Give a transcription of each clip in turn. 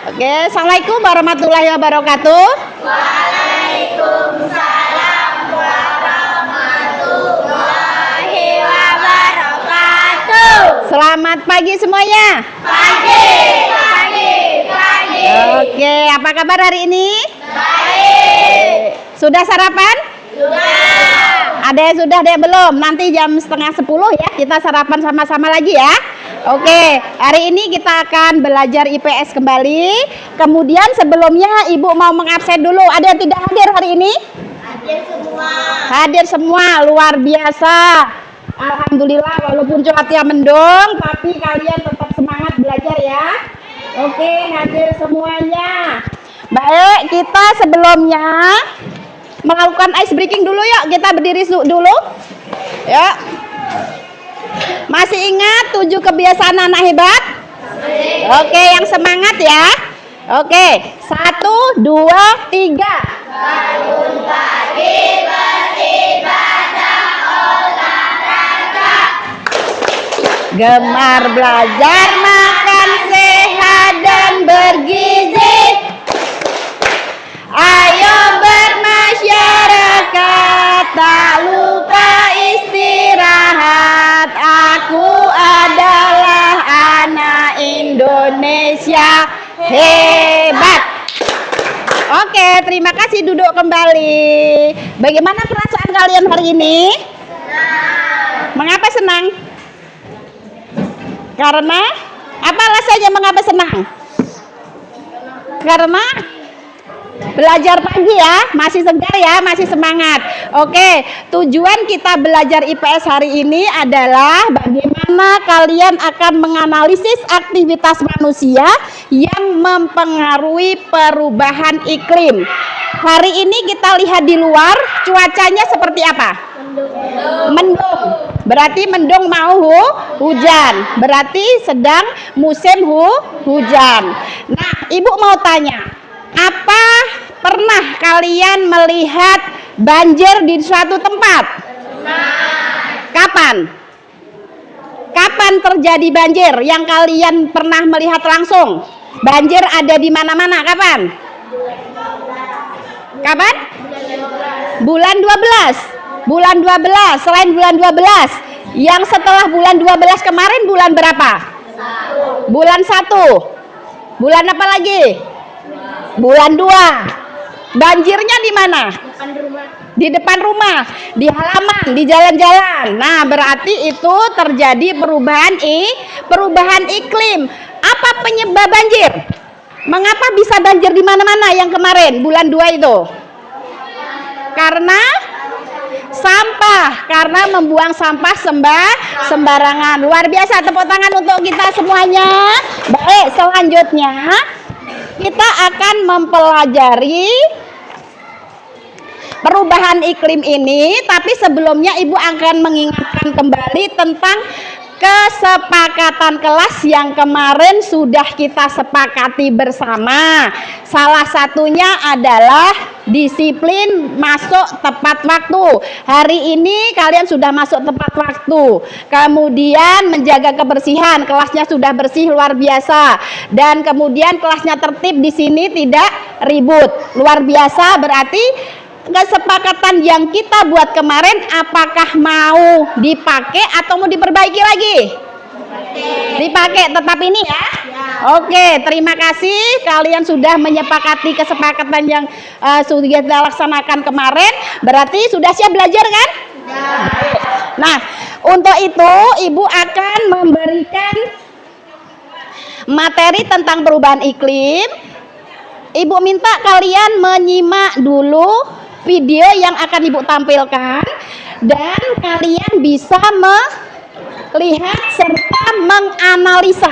Oke, Assalamualaikum warahmatullahi wabarakatuh. Waalaikumsalam warahmatullahi wabarakatuh. Selamat pagi semuanya. Pagi. Oke, apa kabar hari ini? Baik. Sudah sarapan? Sudah. Ada yang sudah, ada yang belum? Nanti jam 9:30 ya, kita sarapan sama-sama lagi ya. Oke, hari ini kita akan belajar IPS kembali. Kemudian sebelumnya Ibu mau mengabsen dulu. Ada yang tidak hadir hari ini? Hadir semua. Hadir semua, luar biasa. Alhamdulillah, walaupun cuaca mendung, tapi kalian tetap semangat belajar ya. Oke, hadir semuanya. Baik, kita sebelumnya melakukan ice breaking dulu yuk. Kita berdiri dulu. Ya. Masih ingat 7 kebiasaan anak hebat? Oke, yang semangat ya. Oke, 1, 2, 3. Bangun pagi, beribadah, olahraga. Gemar belajar, makan sehat dan bergizi. Ayo bermasyarakat, tak lupa istirahat. Aku adalah anak Indonesia hebat. Oke, terima kasih, duduk kembali. Bagaimana perasaan kalian hari ini? Mengapa senang? Karena apa alasannya mengapa senang? Karena belajar pagi ya, masih segar ya, masih semangat. Oke, tujuan kita belajar IPS hari ini adalah bagaimana kalian akan menganalisis aktivitas manusia yang mempengaruhi perubahan iklim. Hari ini kita lihat di luar, cuacanya seperti apa? Mendung. Berarti mendung mau hujan. Berarti sedang musim hujan. Nah, Ibu mau tanya, apa pernah kalian melihat banjir di suatu tempat? Kapan? Kapan terjadi banjir yang kalian pernah melihat langsung? Banjir ada di mana-mana, kapan? Kapan? Bulan 12. Bulan 12, selain bulan 12. Yang setelah bulan 12 kemarin bulan berapa? Bulan 1. Bulan apa lagi? Bulan 2. Banjirnya di mana? Di depan rumah, di halaman, di jalan-jalan. Nah, berarti itu terjadi perubahan iklim. Apa penyebab banjir? Mengapa bisa banjir di mana-mana yang kemarin bulan 2 itu? Karena sampah, karena membuang sampah sembarangan. Luar biasa, tepuk tangan untuk kita semuanya. Baik, selanjutnya kita akan mempelajari perubahan iklim ini, tapi sebelumnya Ibu akan mengingatkan kembali tentang kesepakatan kelas yang kemarin sudah kita sepakati bersama. Salah satunya adalah disiplin masuk tepat waktu. Hari ini kalian sudah masuk tepat waktu. Kemudian menjaga kebersihan, kelasnya sudah bersih luar biasa. Dan kemudian kelasnya tertib, di sini tidak ribut. Luar biasa, berarti kesepakatan yang kita buat kemarin apakah mau dipakai atau mau diperbaiki lagi? Dipakai tetap ini ya? Oke, terima kasih kalian sudah menyepakati kesepakatan yang sudah kita laksanakan kemarin. Berarti sudah siap belajar kan? Nah, untuk itu Ibu akan memberikan materi tentang perubahan iklim. Ibu minta kalian menyimak dulu video yang akan Ibu tampilkan, dan kalian bisa melihat serta menganalisa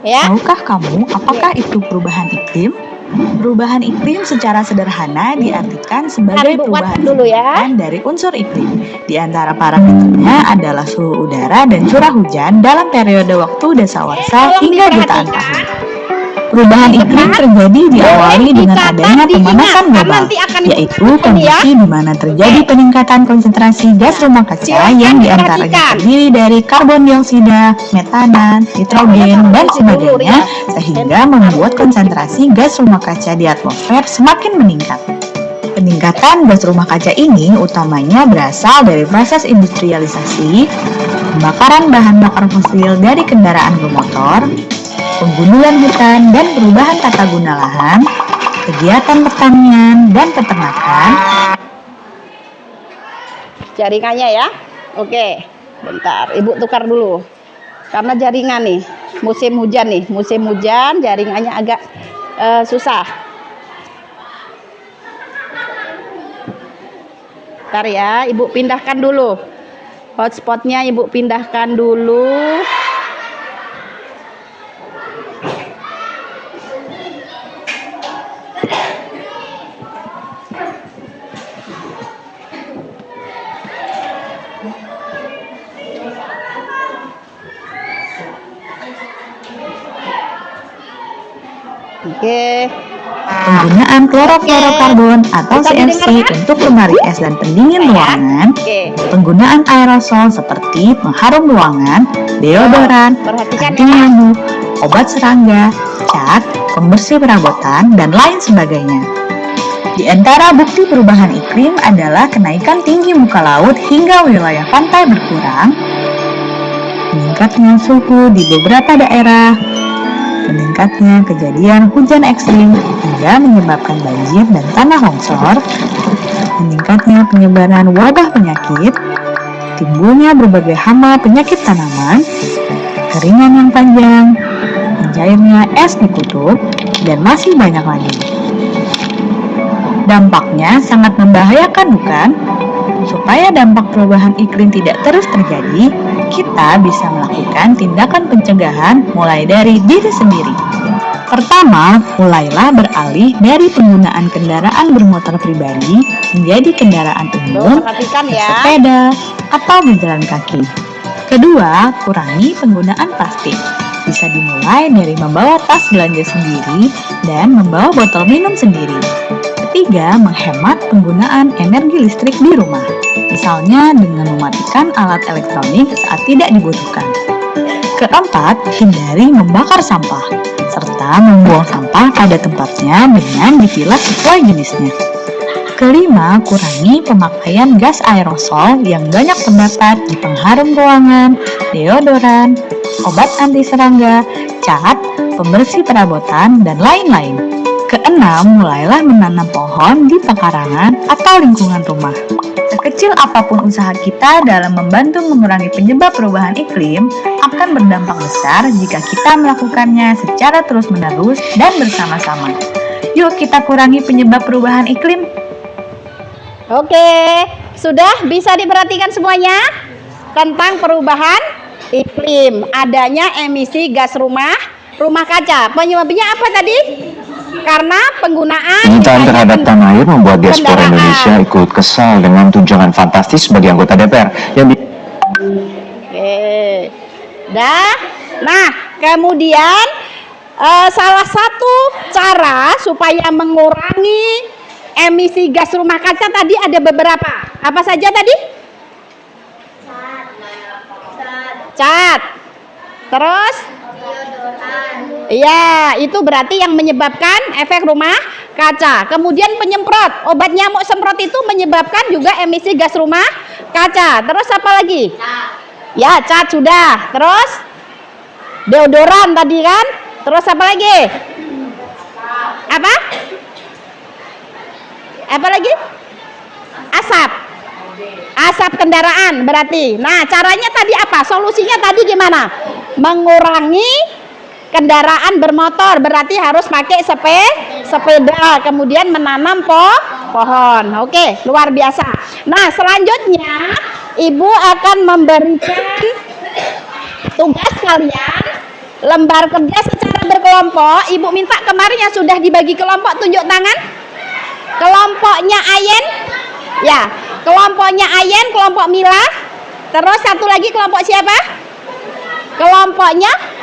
ya. Tahukah kamu apakah itu perubahan iklim? Perubahan iklim secara sederhana diartikan sebagai perubahan dulu ya. signifikan dari unsur iklim. Di antara parameternya adalah suhu udara dan curah hujan dalam periode waktu dasawarsa hingga jutaan tahun. Perubahan iklim terjadi diawali dengan adanya pemanasan global, yaitu kondisi di mana terjadi peningkatan konsentrasi gas rumah kaca yang diantaranya terdiri dari karbon dioksida, metana, nitrogen, dan sebagainya, sehingga membuat konsentrasi gas rumah kaca di atmosfer semakin meningkat. Peningkatan gas rumah kaca ini utamanya berasal dari proses industrialisasi, pembakaran bahan bakar fosil dari kendaraan bermotor, penggundulan hutan dan perubahan tata guna lahan, kegiatan pertanian dan peternakan. Jaringannya ya. Oke, bentar. Ibu tukar dulu. Karena jaringan nih, musim hujan jaringannya agak susah. Bentar ya, Ibu pindahkan dulu. Hotspotnya Ibu pindahkan dulu. Oke. Penggunaan klorofluorokarbon atau CFC untuk lemari es dan pendingin ruangan, penggunaan aerosol seperti pengharum ruangan, deodoran, anti nyamuk, obat serangga, cat, pembersih perabotan, dan lain sebagainya. Di antara bukti perubahan iklim adalah kenaikan tinggi muka laut hingga wilayah pantai berkurang, meningkatnya suhu di beberapa daerah, meningkatnya kejadian hujan ekstrim hingga menyebabkan banjir dan tanah longsor, meningkatnya penyebaran wabah penyakit, timbulnya berbagai hama penyakit tanaman, keringan yang panjang, mencairnya es di kutub, dan masih banyak lagi. Dampaknya sangat membahayakan, bukan? Supaya dampak perubahan iklim tidak terus terjadi, kita bisa melakukan tindakan pencegahan mulai dari diri sendiri. Pertama, mulailah beralih dari penggunaan kendaraan bermotor pribadi menjadi kendaraan umum, sepeda, atau berjalan kaki. Kedua, kurangi penggunaan plastik. Bisa dimulai dari membawa tas belanja sendiri dan membawa botol minum sendiri. Ketiga, menghemat penggunaan energi listrik di rumah, misalnya dengan mematikan alat elektronik saat tidak dibutuhkan. Keempat, hindari membakar sampah, serta membuang sampah pada tempatnya dengan dipilah sesuai jenisnya. Kelima, kurangi pemakaian gas aerosol yang banyak terdapat di pengharum ruangan, deodoran, obat anti serangga, cat, pembersih perabotan, dan lain-lain. Keenam, mulailah menanam pohon di pekarangan atau lingkungan rumah. Sekecil apapun usaha kita dalam membantu mengurangi penyebab perubahan iklim, akan berdampak besar jika kita melakukannya secara terus-menerus dan bersama-sama. Yuk kita kurangi penyebab perubahan iklim. Oke, sudah bisa diperhatikan semuanya tentang perubahan iklim, adanya emisi gas rumah kaca. Penyebabnya apa tadi? Karena penggunaan Penyitaan terhadap tanah air membuat diaspora Indonesia ikut kesal dengan tunjangan fantastis bagi anggota DPR yang Oke. Nah, kemudian salah satu cara supaya mengurangi emisi gas rumah kaca tadi ada beberapa. Apa saja tadi? Cat. Terus? Iya, itu berarti yang menyebabkan efek rumah kaca. Kemudian penyemprot, obat nyamuk semprot itu menyebabkan juga emisi gas rumah kaca. Terus apa lagi? Ya, cat sudah. Terus deodoran tadi kan? Terus apa lagi? Apa? Apa lagi? Asap. Asap kendaraan berarti. Nah, caranya tadi apa? Solusinya tadi gimana? Mengurangi kendaraan bermotor, berarti harus pakai sepeda, kemudian menanam pohon. Oke, luar biasa. Nah, selanjutnya Ibu akan memberikan tugas kalian lembar kerja secara berkelompok. Ibu minta kemarin yang sudah dibagi kelompok tunjuk tangan. Kelompoknya Ayen, ya, kelompoknya Ayen, kelompok Mila. Terus satu lagi kelompok siapa? Kelompoknya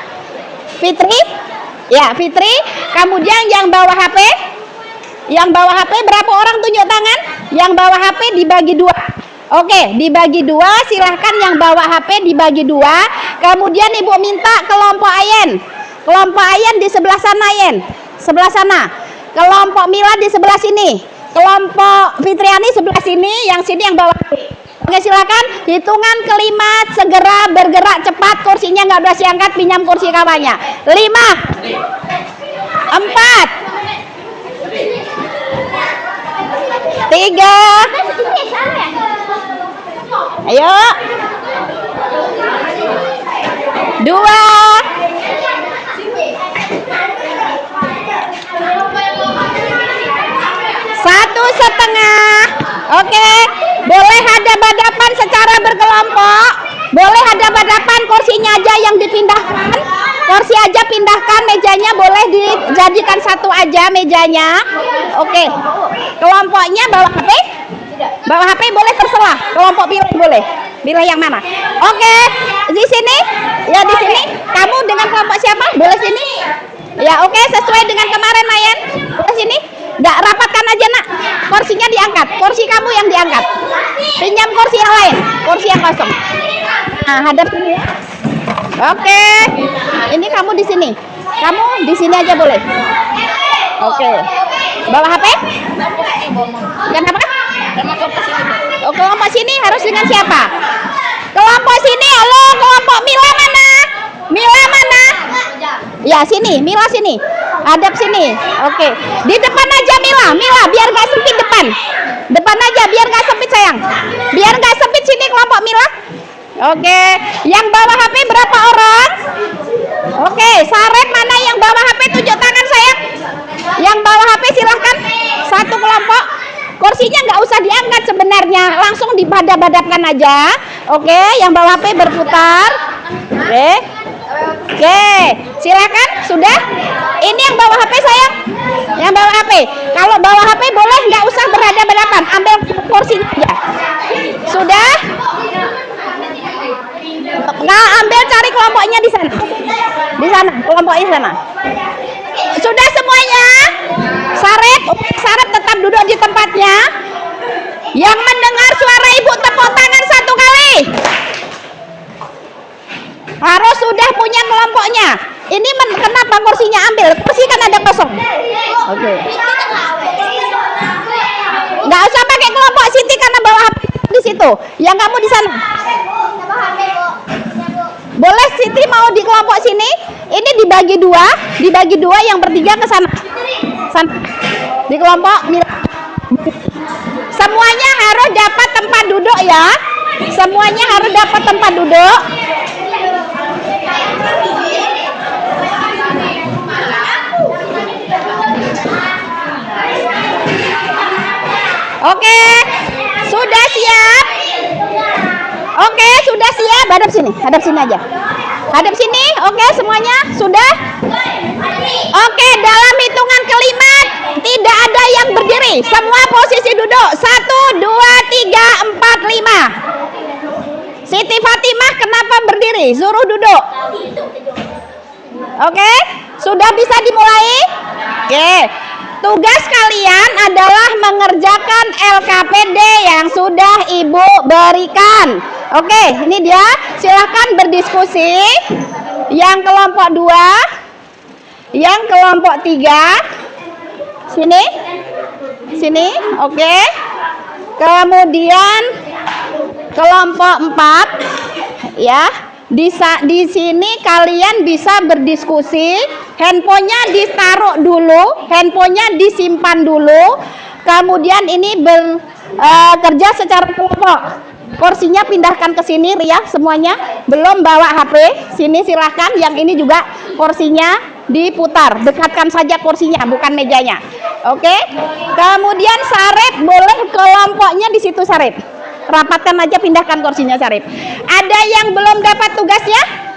Fitri. Ya, Fitri. Kemudian yang bawa HP? Yang bawa HP berapa orang tunjuk tangan? Yang bawa HP dibagi 2. Oke, dibagi 2. Silahkan yang bawa HP dibagi 2. Kemudian Ibu minta kelompok Ayen. Kelompok Ayen di sebelah sana, Ayen. Sebelah sana. Kelompok Mila di sebelah sini. Kelompok Fitriani sebelah sini. Yang sini yang bawa HP. Oke, silakan. Hitungan kelima, segera bergerak cepat. Kursinya nggak boleh diangkat, pinjam kursi kawannya. 5, 4, 3. Ayo. 2. 1,5. Oke. Boleh hadap-hadapan secara berkelompok. Boleh hadap-hadapan, kursinya aja yang dipindahkan. Kursi aja pindahkan, mejanya boleh dijadikan satu aja mejanya. Oke. Kelompoknya bawa HP? Bawa HP boleh terserah. Kelompok pilih boleh. Pilih yang mana? Oke. Di sini? Ya di sini. Kamu dengan kelompok siapa? Boleh sini? Ya oke, sesuai dengan kemarin Mayan. Boleh sini? Nggak, rapatkan aja nak. Kursinya diangkat. Kursi kamu yang diangkat. Pinjam kursi yang lain. Kursi yang kosong. Nah, hadap sini ya. Oke. Ini kamu di sini. Kamu di sini aja boleh. Oke. Bawa HP? Kenapa? Oh, kelompok sini harus dengan siapa? Kelompok sini. Halo, kelompok Mila mana? Mila mana? Ya, sini. Mila sini. Hadap sini. Oke. Di depan aja Mila. Mila, biar gak sempit depan. Depan aja, biar gak sempit sayang. Biar gak sempit sini kelompok Mila. Oke. Yang bawa HP berapa orang? Oke. Sarep mana yang bawa HP? Tunjuk tangan sayang. Yang bawa HP silahkan. Satu kelompok. Kursinya nggak usah diangkat sebenarnya. Langsung dibadap-badapkan aja. Oke. Yang bawa HP berputar. Oke. Oke, silakan. Sudah? Ini yang bawa HP sayang. Yang bawa HP. Kalau bawa HP boleh nggak usah berhadapan-hadapan. Ambil kursinya aja. Sudah? Nah, ambil cari kelompoknya di sana. Di sana, kelompoknya di sana. Sudah semuanya? Sarep, Sarep tetap duduk di tempatnya. Yang mendengar suara ibu tepuk tangan 1 kali. Harus sudah punya kelompoknya. Ini kenapa kursinya ambil? Kursi kan ada kosong. Oke. Nggak usah pakai kelompok Siti karena bawa HP di situ. Yang kamu di sana. Boleh Siti mau di kelompok sini? Ini dibagi 2, dibagi 2 yang bertiga ke sana. Sana. Di kelompok Mila. Semuanya harus dapat tempat duduk ya. Semuanya harus dapat tempat duduk. Oke. Sudah siap? Oke, sudah siap. Hadap sini aja. Hadap sini. Oke, semuanya sudah? Oke, dalam hitungan kelima tidak ada yang berdiri. Semua posisi duduk. 1, 2, 3, 4, 5. Siti Fatimah kenapa berdiri? Suruh duduk. Oke, sudah bisa dimulai? Oke. Tugas kalian adalah mengerjakan LKPD yang sudah Ibu berikan. Oke, ini dia. Silahkan berdiskusi. Yang kelompok 2, yang kelompok 3. Sini. Sini, oke. Kemudian kelompok 4 ya. Di sini kalian bisa berdiskusi. Handphonenya ditaruh dulu, handphonenya disimpan dulu. Kemudian ini bekerja secara kelompok. Kursinya pindahkan ke sini, Ria semuanya. Belum bawa HP, sini silahkan. Yang ini juga kursinya diputar. Dekatkan saja kursinya, bukan mejanya. Oke. Kemudian Sarep boleh kelompoknya di situ Sarep. Rapatkan aja, pindahkan kursinya Sarip. Ada yang belum dapat tugasnya?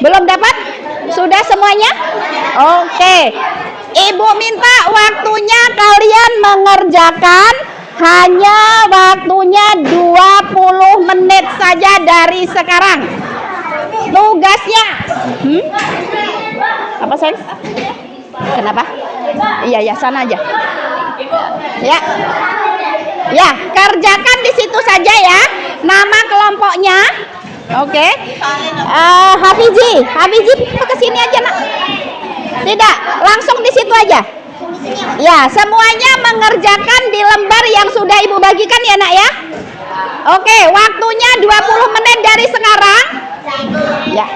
Belum dapat? Sudah semuanya? Oke. Ibu minta waktunya kalian mengerjakan hanya waktunya 20 menit saja dari sekarang. Tugasnya Apa sayang? Kenapa? Iya ya, sana aja. Ya. Ya, kerjakan di situ saja ya. Nama kelompoknya. Oke. Hafizi ke sini aja, Nak. Tidak, langsung di situ aja. Ya, semuanya mengerjakan di lembar yang sudah Ibu bagikan ya, Nak ya. Oke, waktunya 20 menit dari sekarang. Ya.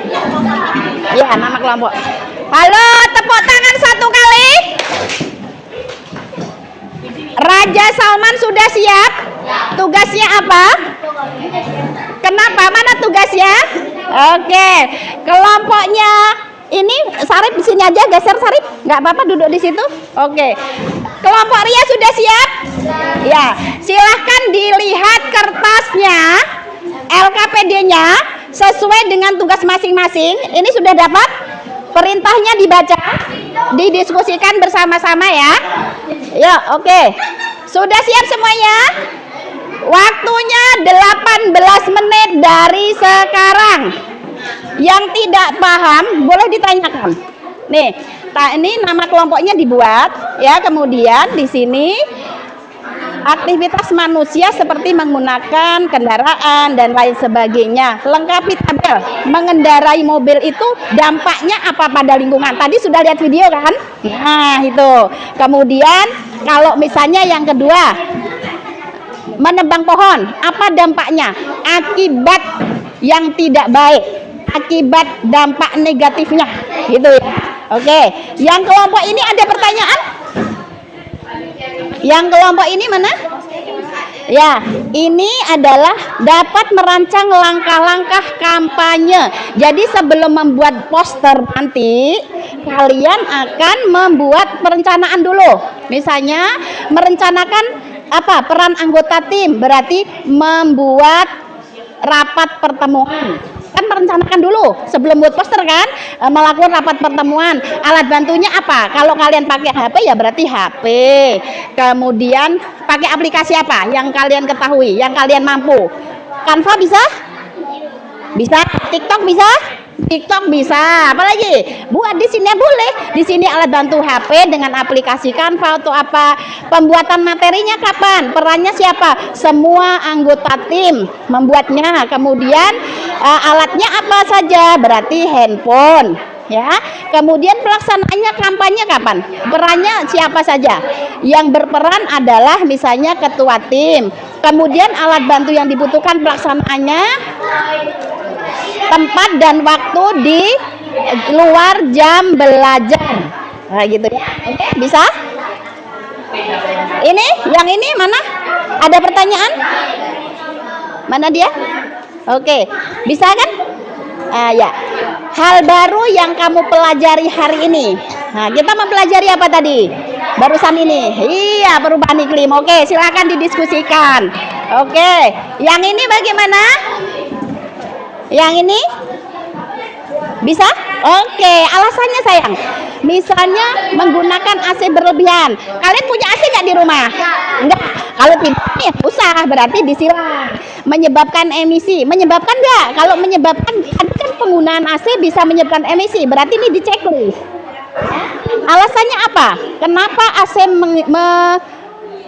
Ya, nama kelompok. Halo, tepuk tangan satu kali. Raja Salman sudah siap? Tugasnya apa? Kenapa? Mana tugasnya? Oke, kelompoknya ini Sarip di sini aja, geser Sarip. Nggak apa-apa, duduk di situ. Oke. Kelompok Ria sudah siap? Ya, silahkan dilihat kertasnya, LKPD-nya sesuai dengan tugas masing-masing. Ini sudah dapat? Perintahnya dibaca, didiskusikan bersama-sama ya. Ya, oke. Sudah siap semuanya? Waktunya 18 menit dari sekarang. Yang tidak paham boleh ditanyakan. Nih, ini nama kelompoknya dibuat ya. Kemudian di sini aktivitas manusia seperti menggunakan kendaraan dan lain sebagainya. Lengkapi tabel. Mengendarai mobil itu dampaknya apa pada lingkungan? Tadi sudah lihat video kan? Nah, itu. Kemudian kalau misalnya yang kedua, menebang pohon, apa dampaknya? Akibat yang tidak baik, akibat dampak negatifnya, gitu ya. Oke, yang kelompok ini ada pertanyaan? Yang kelompok ini mana? Ya, ini adalah dapat merancang langkah-langkah kampanye. Jadi sebelum membuat poster nanti, kalian akan membuat perencanaan dulu. Misalnya merencanakan apa? Peran anggota tim, berarti membuat rapat pertemuan. Kan merencanakan dulu sebelum buat poster kan, melakukan rapat pertemuan. Alat bantunya apa? Kalau kalian pakai HP ya berarti HP. Kemudian pakai aplikasi apa yang kalian ketahui, yang kalian mampu? Canva bisa? Bisa. TikTok bisa? TikTok bisa. Apalagi? Buat di sini boleh. Di sini alat bantu HP dengan aplikasi Canva atau apa? Pembuatan materinya kapan? Perannya siapa? Semua anggota tim membuatnya. Kemudian alatnya apa saja? Berarti handphone, ya. Kemudian pelaksanaannya kampanye kapan? Perannya siapa saja? Yang berperan adalah misalnya ketua tim. Kemudian alat bantu yang dibutuhkan pelaksanaannya, tempat dan waktu di luar jam belajar. Nah, gitu ya. Oke, bisa? Ini, yang ini mana? Ada pertanyaan? Mana dia? Oke, bisa kan? Ya. Hal baru yang kamu pelajari hari ini. Nah, kita mempelajari apa tadi? Barusan ini. Iya, perubahan iklim. Oke, silakan didiskusikan. Oke, yang ini bagaimana? Yang ini? Bisa? Oke, alasannya sayang. Misalnya menggunakan AC berlebihan. Kalian punya AC nggak di rumah? Enggak. Kalau tidak, ya usah. Berarti disilang. Menyebabkan emisi. Menyebabkan nggak? Kalau menyebabkan, kan penggunaan AC bisa menyebabkan emisi. Berarti ini di checklist. Alasannya apa? Kenapa AC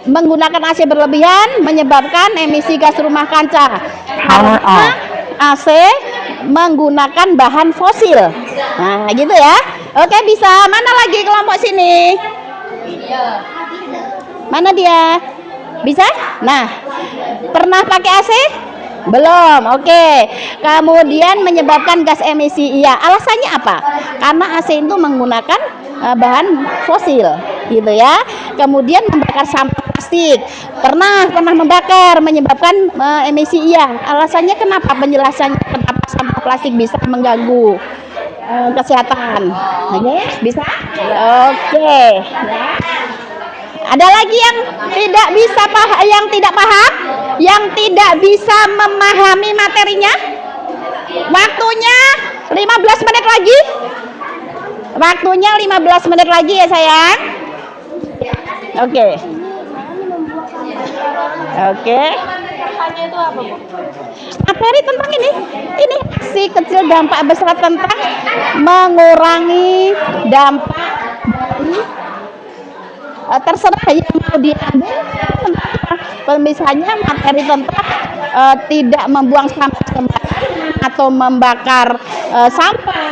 menggunakan AC berlebihan menyebabkan emisi gas rumah kaca? Karena AC menggunakan bahan fosil. Nah, gitu ya. Oke, bisa. Mana lagi kelompok sini? Mana dia? Bisa? Nah, pernah pakai AC? Belum. Oke. Kemudian menyebabkan gas emisi. Iya. Alasannya apa? Karena AC itu menggunakan bahan fosil, gitu ya. Kemudian membakar sampah plastik. Pernah membakar, menyebabkan emisi. Iya. Alasannya kenapa? Penjelasannya kenapa sampah plastik bisa mengganggu kesehatan. Oke, bisa? Oke. Ya. Ada lagi yang tidak bisa yang tidak paham, yang tidak bisa memahami materinya? Waktunya 15 menit lagi. Waktunya 15 menit lagi ya sayang. Oke. Oke. Materi tentang ini aksi kecil dampak besar tentang mengurangi dampak dari terserah yang mau diambil tentang apa. Misalnya materi tentang tidak membuang sampah sembarangan atau membakar sampah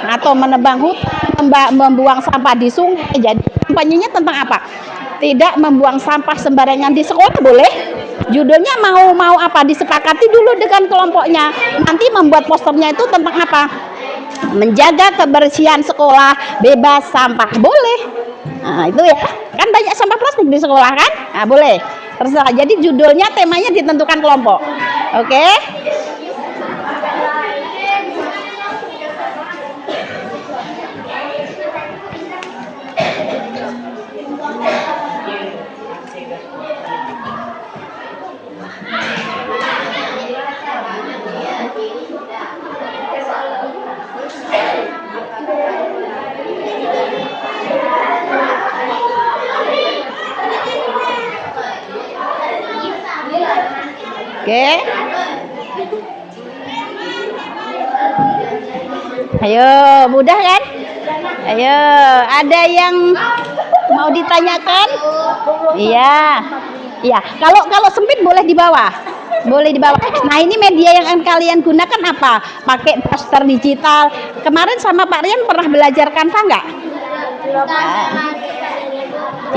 atau menebang hutan, membuang sampah di sungai. Jadi kampanyenya tentang apa? Tidak membuang sampah sembarangan di sekolah, boleh? Judulnya mau apa? Disepakati dulu dengan kelompoknya. Nanti membuat posternya itu tentang apa? Menjaga kebersihan sekolah bebas sampah, boleh? Nah, itu ya. Kan banyak sampah plastik di sekolah kan? Nah, boleh. Terserah. Jadi judulnya, temanya ditentukan kelompok. Oke? Oke. Ayo, mudah kan? Ayo, ada yang mau ditanyakan? Iya. Iya, kalau sempit boleh di bawah. Boleh di bawah. Nah, ini media yang kalian gunakan apa? Pakai poster digital. Kemarin sama Pak Rian pernah belajar Canva enggak?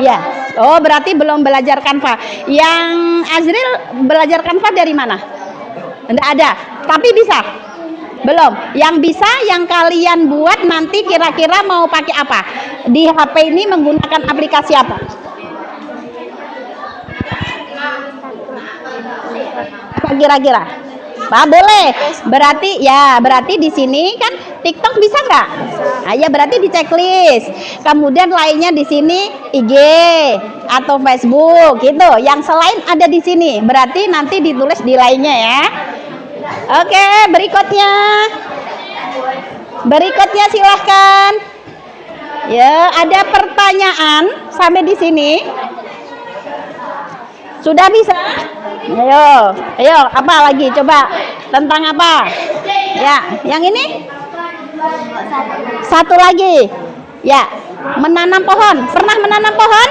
Iya. Oh, berarti belum belajar Canva. Yang Azril belajar Canva dari mana? Enggak ada. Tapi bisa? Belum. Yang bisa yang kalian buat nanti kira-kira mau pakai apa? Di HP ini menggunakan aplikasi apa? Apa kira-kira? Pak, boleh. Berarti di sini kan TikTok bisa nggak? Nah, ya berarti di checklist. Kemudian lainnya di sini IG atau Facebook gitu. Yang selain ada di sini. Berarti nanti ditulis di lainnya ya. Oke, berikutnya. Berikutnya silahkan. Ya, ada pertanyaan sampai di sini. Sudah bisa? Ayo, apa lagi? Coba tentang apa? Ya, yang ini? Satu lagi. Ya, menanam pohon. Pernah menanam pohon?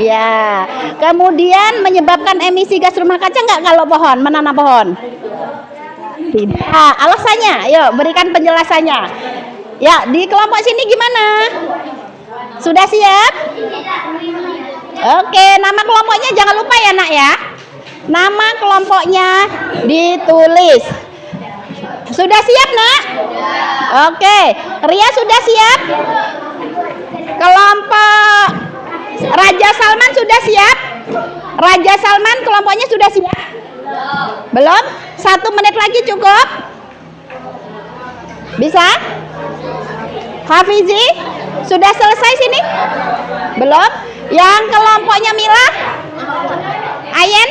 Ya. Kemudian menyebabkan emisi gas rumah kaca nggak kalau pohon, menanam pohon? Tidak. Alasannya, ayo berikan penjelasannya. Ya, di kelompok sini gimana? Sudah siap? Oke, nama kelompoknya jangan lupa ya nak ya. Nama kelompoknya ditulis. Sudah siap nak? Oke, Ria sudah siap? Kelompok Raja Salman sudah siap? Raja Salman kelompoknya sudah siap? Belum? 1 menit lagi cukup? Bisa? Hafizi sudah selesai sini? Belum? Yang kelompoknya Mila? Ayen?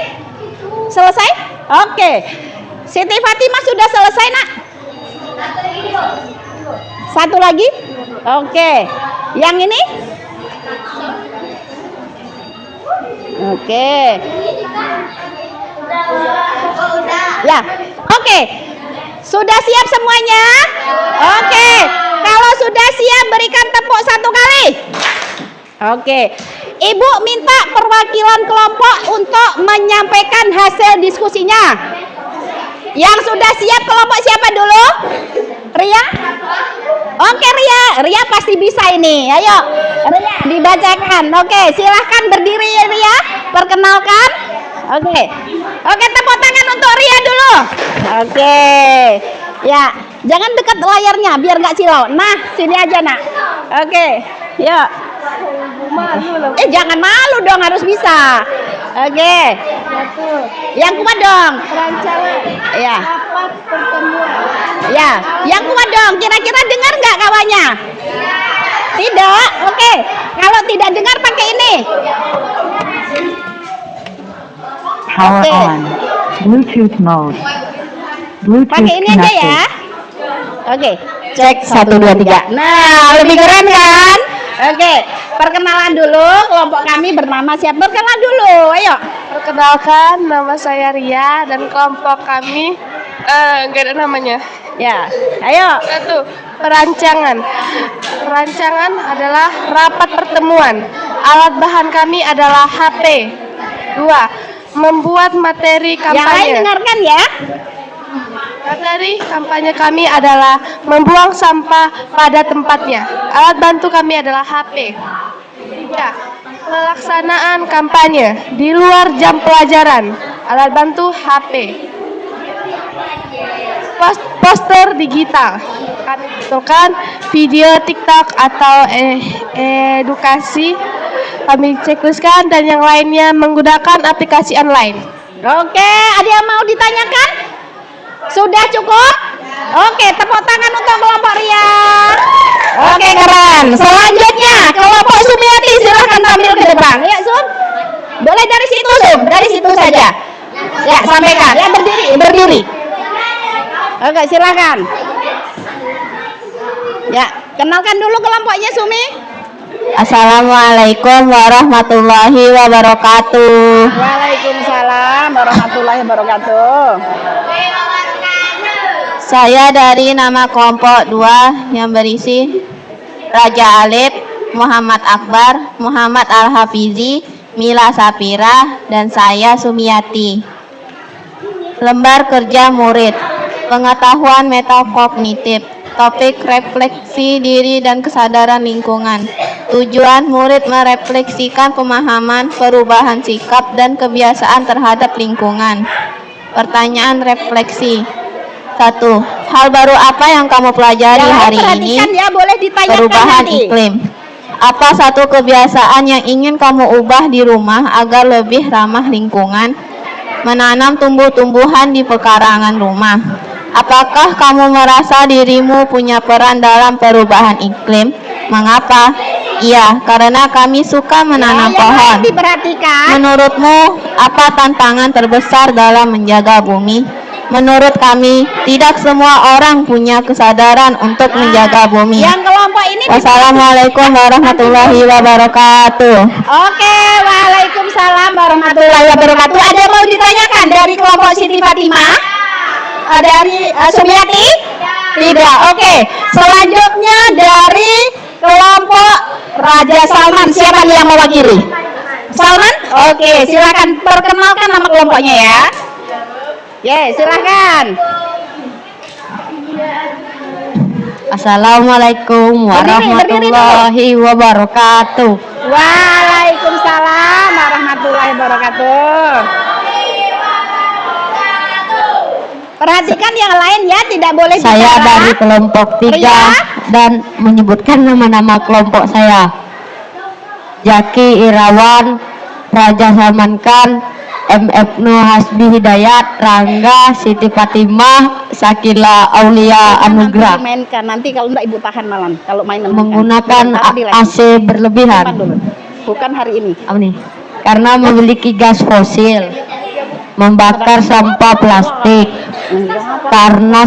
Selesai? Oke. Siti Fatimah sudah selesai nak? Satu lagi? Oke. Yang ini? Oke. Ya. Oke. Sudah siap semuanya? Oke. Kalau sudah siap berikan tepuk 1 kali. Oke. Ibu minta perwakilan kelompok untuk menyampaikan hasil diskusinya. Yang sudah siap kelompok siapa dulu? Ria? Oke Ria pasti bisa ini. Ayo Ria dibacakan. Oke, silahkan berdiri ya Ria. Perkenalkan. Oke, tepuk tangan untuk Ria dulu. Oke. Ya, jangan dekat layarnya biar nggak silau. Nah, sini aja nak. Oke, yuk. Jangan malu dong, harus bisa. Oke. Yang kuat dong. Ya. Ya, yang kuat dong. Kira-kira dengar nggak kawannya? Tidak. Oke. Kalau tidak dengar pakai ini. Power on. Bluetooth mode. Bluetooth Pakai ini aja connected. ya. Oke. Cek 1 2 3. Nah, lebih keren kan? Oke. Perkenalan dulu, kelompok kami bernama siapa? Perkenalan dulu. Ayo. Perkenalkan, nama saya Ria dan kelompok kami nggak ada namanya. Ya, ayo. 1. Perancangan. Perancangan adalah rapat pertemuan. Alat bahan kami adalah HP. 2. Membuat materi Yang lain kampanye. dengarkan ya. Materi kampanye kami adalah membuang sampah pada tempatnya. Alat bantu kami adalah HP. 3. Pelaksanaan kampanye di luar jam pelajaran. Alat bantu HP. Poster digital. Kami butuhkan video TikTok atau edukasi. Kami cekluskan dan yang lainnya menggunakan aplikasi online. Oke, ada yang mau ditanyakan? Sudah cukup? Oke, tepuk tangan untuk kelompok Ria. Oke, keren. Selanjutnya, kelompok Sumiati silahkan tampil ke depan. Ya, Sum. Boleh dari situ, Sum. Dari situ saja. Ya, sampaikan. Ya, berdiri. Oke, silakan. Ya, kenalkan dulu kelompoknya, Sumi. Assalamualaikum warahmatullahi wabarakatuh. Waalaikumsalam warahmatullahi wabarakatuh. Saya dari nama kelompok 2 yang berisi Raja Alif, Muhammad Akbar, Muhammad Al-Hafizi, Mila Sapira, dan saya Sumiati. Lembar kerja murid, pengetahuan metakognitif, topik refleksi diri dan kesadaran lingkungan. Tujuan murid merefleksikan pemahaman, perubahan sikap, dan kebiasaan terhadap lingkungan. Pertanyaan refleksi. 1. Hal baru apa yang kamu pelajari hari ini? Perhatikan ya, boleh ditanyakan Perubahan nanti. iklim. Apa satu kebiasaan yang ingin kamu ubah di rumah agar lebih ramah lingkungan? Menanam tumbuh-tumbuhan di pekarangan rumah. Apakah kamu merasa dirimu punya peran dalam perubahan iklim? Mengapa? Iya, karena kami suka menanam pohon. Diperhatikan. Menurutmu, apa tantangan terbesar dalam menjaga bumi? Menurut kami, tidak semua orang punya kesadaran untuk menjaga bumi. Yang kelompok ini. Wassalamualaikum warahmatullahi wabarakatuh. Oke, waalaikumsalam warahmatullahi wabarakatuh. Ada yang mau ditanyakan dari kelompok Siti Fatimah? Dari Sumiati? Tidak. Oke. Selanjutnya dari kelompok Raja Salman. Siapa nih yang mewakili? Salman? Oke, silakan perkenalkan nama kelompoknya ya. Silakan. Assalamualaikum warahmatullahi wabarakatuh. Waalaikumsalam warahmatullahi wabarakatuh. Perhatikan yang lain ya, tidak boleh Saya bicara. dari kelompok 3 Ria? dan menyebutkan nama-nama kelompok saya. Jaki Irawan, Raja Salman Khan, MF Nuh Hasbi Hidayat, Rangga, Siti Fatimah, Sakila Aulia Anugrah. Mainkan nanti kalau enggak ibu tahan malam. Kalau main Menggunakan AC berlebihan. Bukan hari ini. Apa nih? Karena memiliki gas fosil, membakar sampah plastik, karena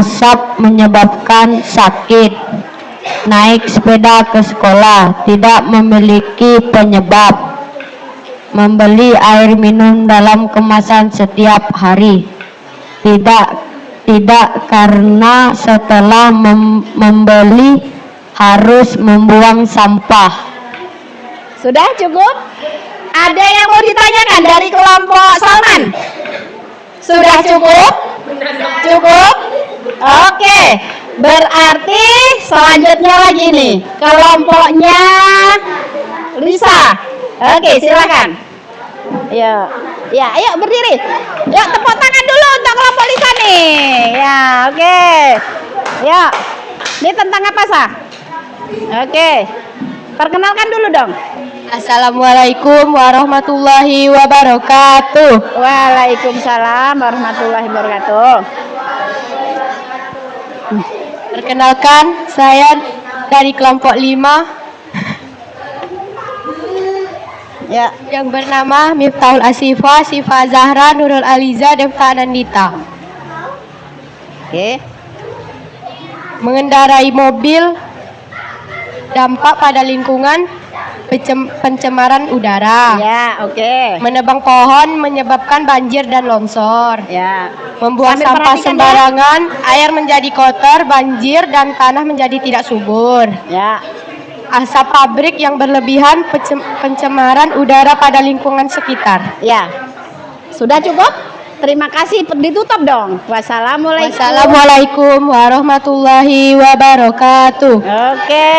asap menyebabkan sakit, naik sepeda ke sekolah, tidak memiliki penyebab, membeli air minum dalam kemasan setiap hari, tidak karena setelah membeli harus membuang sampah. Sudah cukup? Ada yang mau ditanyakan dari kelompok Salman? Sudah cukup? Cukup? Oke. Berarti selanjutnya lagi nih kelompoknya Lisa. Oke, silakan. Ya, ayo berdiri. Yuk, tepuk tangan dulu untuk kelompok Lisa nih. Ya, oke. Ya. Ini tentang apa, Sa? Oke. Perkenalkan dulu dong. Assalamualaikum warahmatullahi wabarakatuh. Waalaikumsalam warahmatullahi wabarakatuh. Perkenalkan, saya dari kelompok 5 Ya. yang bernama Miftahul Asifa, Sifa Zahra, Nurul Aliza, Devta Anandita. Oke. Mengendarai mobil, dampak pada lingkungan, pencemaran udara. Ya, oke. Menebang pohon menyebabkan banjir dan longsor. Ya. Membuang Sambil sampah perhatikan sembarangan, air menjadi kotor, banjir, dan tanah menjadi tidak subur. Ya. Asap pabrik yang berlebihan, pencemaran udara pada lingkungan sekitar. Ya. Sudah cukup? Terima kasih. Ditutup dong. Wassalamualaikum. Wassalamualaikum warahmatullahi wabarakatuh. Oke,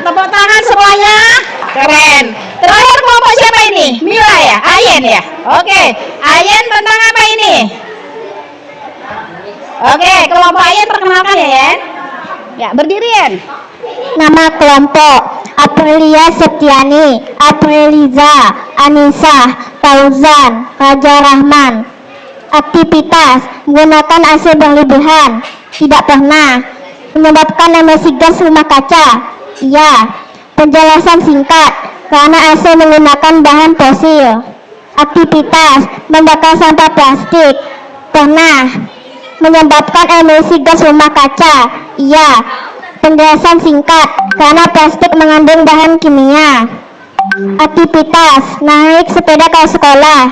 tepuk tangan semuanya. Keren. Terakhir kelompok siapa ini? Mila ya? Ayen ya? Oke. Ayen tentang apa ini? Oke, kelompok Ayen perkenalkan ya, Yen. Ya, berdiri, Yen. Nama kelompok Aprilia Setiani, Apriliza, Anissa, Fauzan, Raja Rahman. Aktivitas menggunakan AC berlebihan, tidak pernah. Menyebabkan emisi gas rumah kaca, iya. Penjelasan singkat, karena AC menggunakan bahan fosil. Aktivitas membakar sampah plastik, pernah. Menyebabkan emisi gas rumah kaca, iya. Penjelasan singkat, karena plastik mengandung bahan kimia. Aktivitas naik sepeda ke sekolah,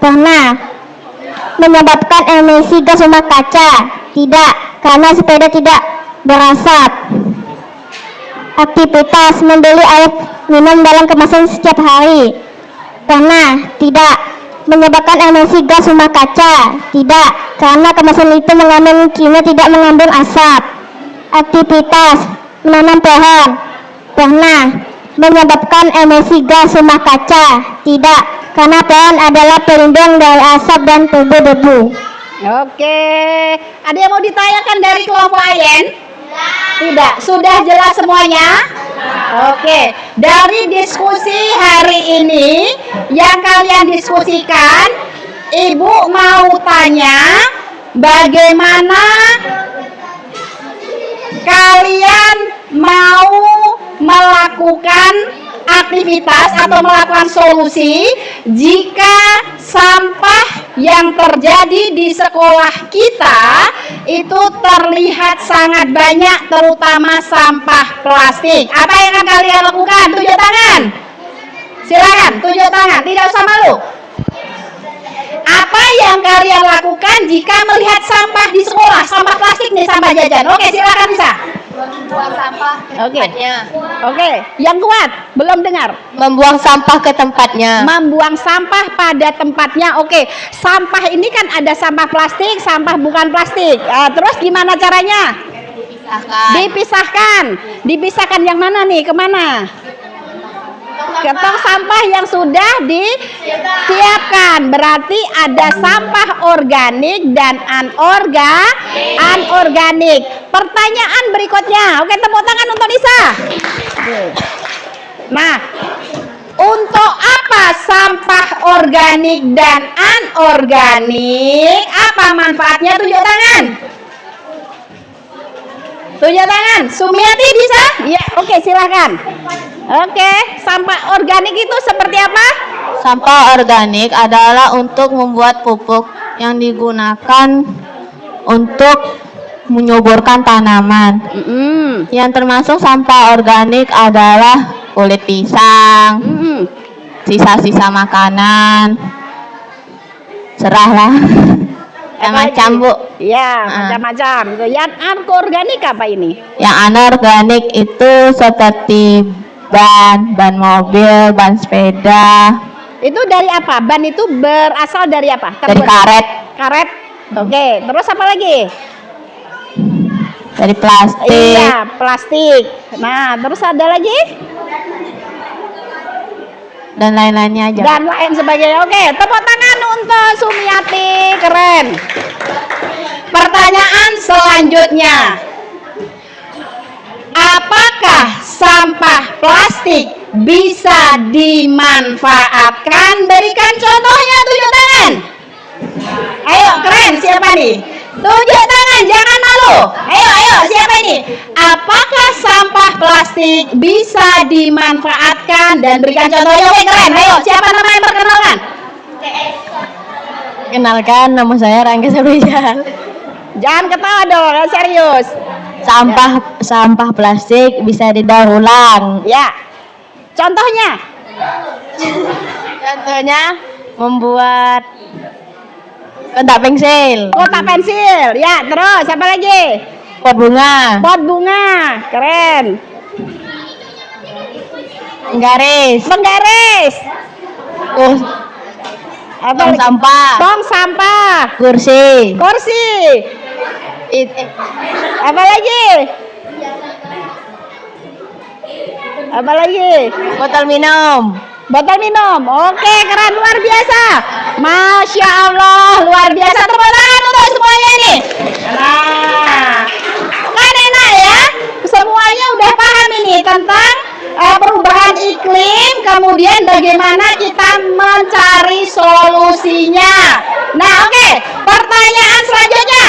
pernah. Menyebabkan emisi gas rumah kaca, tidak, karena sepeda tidak berasap. Aktivitas membeli air minum dalam kemasan setiap hari, pernah, tidak. Menyebabkan emisi gas rumah kaca, tidak, karena kemasan itu mengandung kimia tidak mengandung asap. Aktivitas menanam pohon, pernah. Menyebabkan emisi gas rumah kaca, tidak, karena pohon adalah pelindung dari asap dan debu-debu. Oke. Ada yang mau ditanyakan dari kelompok Ayen? Tidak. Sudah jelas semuanya? Oke. Dari diskusi hari ini yang kalian diskusikan, Ibu mau tanya bagaimana kalian mau melakukan aktivitas atau melakukan solusi jika sampah yang terjadi di sekolah kita itu terlihat sangat banyak, terutama sampah plastik. Apa yang akan kalian lakukan? Tunjuk tangan. Silakan, tunjuk tangan, tidak usah malu. Apa yang kalian lakukan jika melihat sampah di sekolah, sampah plastik nih, sampah jajan? Oke, silakan bisa. Membuang sampah ke tempatnya. Oke, yang kuat, belum dengar. Membuang sampah ke tempatnya. Membuang sampah pada tempatnya. Oke, sampah ini kan ada sampah plastik, sampah bukan plastik. Terus gimana caranya? Dipisahkan. Dipisahkan yang mana nih? Kemana? Ke tong sampah yang sudah disiapkan. Berarti ada sampah organik dan anorganik. Pertanyaan berikutnya. Oke, tepuk tangan untuk Nisa. Nah, untuk apa sampah organik dan anorganik? Apa manfaatnya? Tunjuk tangan. Tunjuk tangan. Sumiati bisa? Ya, oke, silakan. Oke, sampah organik itu seperti apa? Sampah organik adalah untuk membuat pupuk yang digunakan untuk menyuburkan tanaman. Yang termasuk sampah organik adalah kulit pisang, sisa-sisa makanan, serahlah, macam-macam, Bu. Ya, macam-macam. Yang anorganik apa ini? Yang anorganik itu seperti ban mobil, ban sepeda. Itu dari apa? Ban itu berasal dari apa? Dari karet. Karet. Oke, terus apa lagi? Dari plastik. Iya, plastik. Nah, terus ada lagi? Dan lain-lainnya aja. Dan lain sebagainya. Oke, tepuk tangan untuk Sumiati. Keren. Pertanyaan selanjutnya. Apakah sampah plastik bisa dimanfaatkan? Berikan contohnya, tunjuk tangan. Ayo, keren, siapa nih? Tunjuk tangan, jangan malu. Ayo, siapa ini? Apakah sampah plastik bisa dimanfaatkan? Dan berikan contohnya. Oke, keren. Ayo, siapa namanya, perkenalkan? Kenalkan, nama saya Rangga Sabrijal. Jangan ketawa dong, serius. Sampah plastik bisa didaur ulang. Ya. Contohnya? Contohnya membuat kotak pensil, Kotak pensil. Ya, terus apa lagi? pot bunga, Pot bunga. Keren. garis, Menggaris. Apa tong lagi? sampah, Tong sampah. kursi, Kursi. it- Apa lagi? Apa lagi? botol minum, Botol minum. Oke, keren, luar biasa. Masya Allah, luar biasa. Tepuk tangan untuk semuanya ini. Nah, kan enak ya? Semuanya udah paham ini tentang perubahan iklim, kemudian bagaimana kita mencari solusinya. Nah, oke, pertanyaan selanjutnya.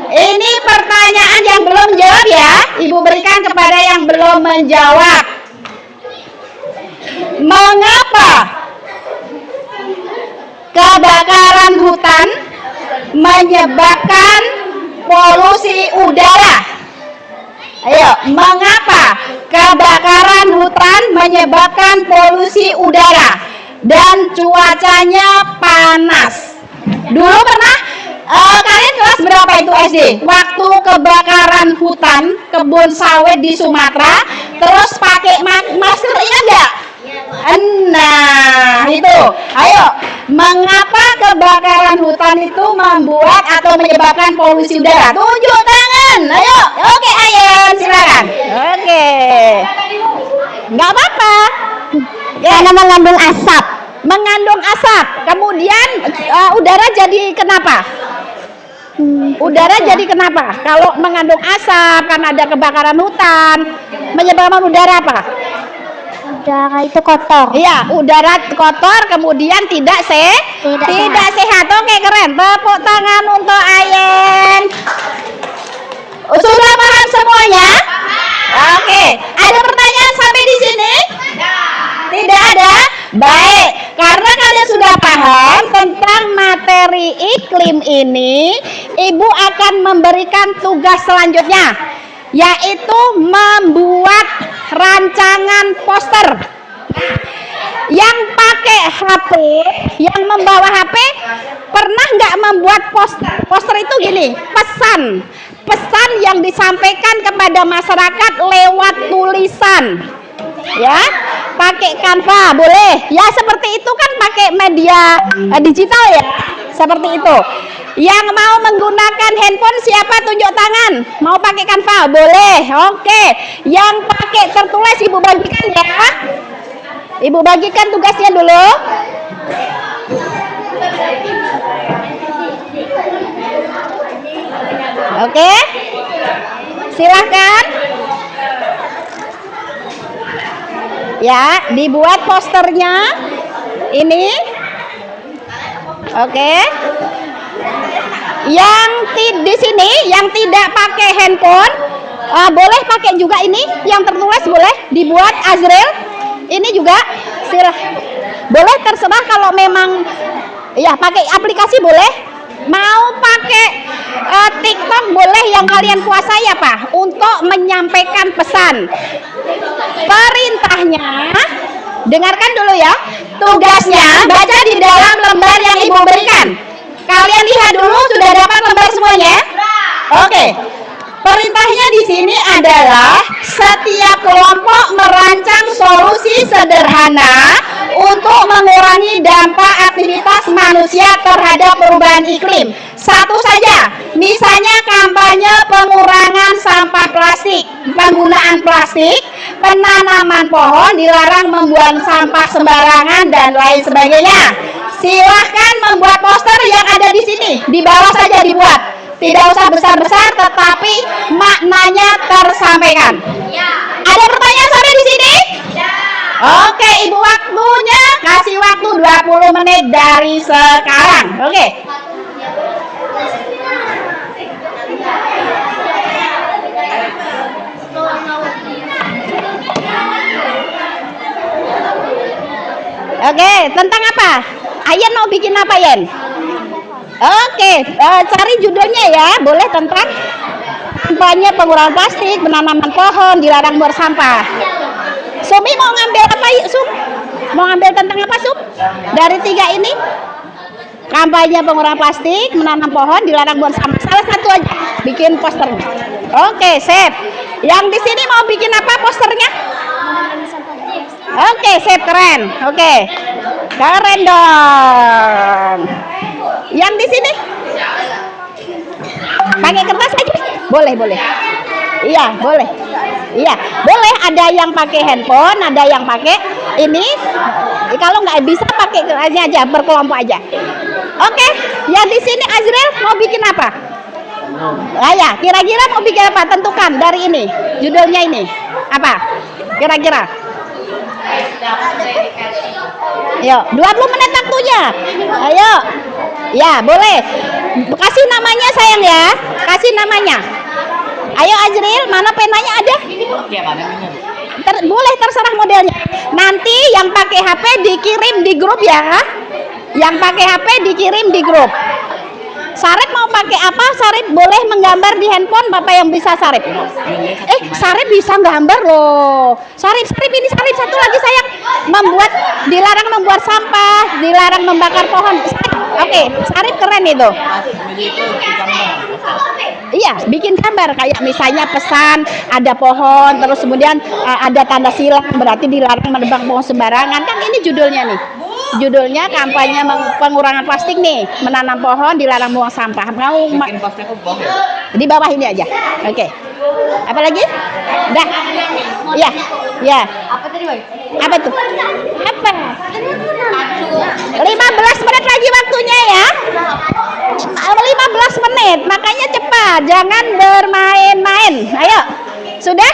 Ini pertanyaan yang belum jawab ya. Ibu berikan kepada yang belum menjawab. Mengapa kebakaran hutan menyebabkan polusi udara? Ayo, mengapa kebakaran hutan menyebabkan polusi udara dan cuacanya panas? Dulu pernah kalian kelas berapa itu SD? Waktu kebakaran hutan kebun sawit di Sumatera, terus pakai masker, ingat nggak? Nah, itu. Ayo, mengapa kebakaran hutan itu membuat atau menyebabkan polusi udara? Tunjuk tangan. Ayo. Oke, Ayen, silakan. Oke. Nggak apa-apa. Karena mengandung asap. Mengandung asap. Kemudian udara jadi kenapa? Udara jadi kenapa? Kalau mengandung asap karena ada kebakaran hutan, menyebabkan udara apa? Udara itu kotor. Iya, udara kotor, kemudian tidak sehat. Oke, keren. Tepuk tangan untuk Ayen. Sudah paham semuanya? Oke, ada pertanyaan sampai di sini? Tidak ada? Baik, karena kalian sudah paham tentang materi iklim ini, Ibu akan memberikan tugas selanjutnya, yaitu membuat rancangan poster. Yang pakai HP, yang membawa HP, pernah nggak membuat poster? Poster itu gini, pesan yang disampaikan kepada masyarakat lewat tulisan. Ya, pakai Canva boleh. Ya, seperti itu kan pakai media digital ya. Seperti itu. Yang mau menggunakan handphone siapa, tunjuk tangan. Mau pakai Canva boleh. Oke. Yang pakai tertulis Ibu bagikan ya. Ibu bagikan tugasnya dulu. Oke. Silakan. Ya, dibuat posternya ini. Oke. Yang di sini yang tidak pakai handphone boleh pakai juga ini yang tertulis, boleh dibuat Azril. Ini juga boleh, terserah. Kalau memang ya pakai aplikasi boleh. Mau pakai TikTok boleh, yang kalian kuasai apa? Untuk menyampaikan pesan. Perintahnya, dengarkan dulu ya. Tugasnya baca di dalam lembar yang Ibu berikan. Kalian lihat dulu, sudah dapat lembar semuanya? Oke. Perintahnya di sini adalah setiap kelompok merancang solusi sederhana untuk mengurangi dampak aktivitas manusia terhadap perubahan iklim. Satu saja, misalnya kampanye pengurangan sampah plastik, penggunaan plastik, penanaman pohon, dilarang membuang sampah sembarangan, dan lain sebagainya. Silahkan membuat poster yang ada di sini, di bawah saja dibuat. Tidak usah besar-besar, tetapi maknanya tersampaikan. Ada pertanyaan sampai di sini? Oke, Ibu waktunya kasih waktu 20 menit dari sekarang. Oke. Oke, tentang apa? Ayen mau bikin apa, Yen? Oke, cari judulnya ya. Boleh tentang kampanye pengurangan plastik, penanaman pohon, dilarang buang sampah. Sumi mau ngambil apa yuk, Sum? Mau ngambil tentang apa, Sum? Dari 3 ini? Kampanye pengurangan plastik, menanam pohon, dilarang buang sampah. Salah satu aja, bikin posternya. Oke, sip. Yang di sini mau bikin apa posternya? Oke, sip, keren. Oke, keren dong. Yang di sini? Pakai kertas aja? Boleh, boleh. Iya, boleh. Iya, boleh. Ada yang pakai handphone, ada yang pakai ini. Kalau nggak bisa pakai aja, berkelompok aja. Oke, yang di sini Azril mau bikin apa? Ya, kira-kira mau bikin apa? Tentukan dari ini. Judulnya ini apa? Kira-kira? Ayo, 20 menit waktunya. Ayo. Ya, boleh. Kasih namanya sayang ya. Kasih namanya. Ayo Azril, mana penanya ada? Boleh terserah modelnya. Nanti yang pakai HP dikirim di grup ya. Yang pakai HP dikirim di grup. Sarip mau pakai apa? Sarip boleh menggambar di handphone, Bapak yang bisa Sarip. Sarip bisa gambar loh. Sarip ini Sarip satu lagi sayang. Dilarang membuat sampah, dilarang membakar pohon. Oke, Sarip keren itu. Iya, bikin gambar kayak misalnya pesan ada pohon, terus kemudian ada tanda silang berarti dilarang menebang pohon sembarangan. Kan ini judulnya nih. Judulnya kampanye pengurangan plastik nih, menanam pohon, dilarang buang sampah. Mau di bawah ini aja. Oke. Apa lagi? Dah. Iya. Ya. Apa tadi, Boy? Apa tuh? Apa? 15 menit lagi waktunya ya. 15 menit, makanya cepat, jangan bermain-main. Ayo. Sudah?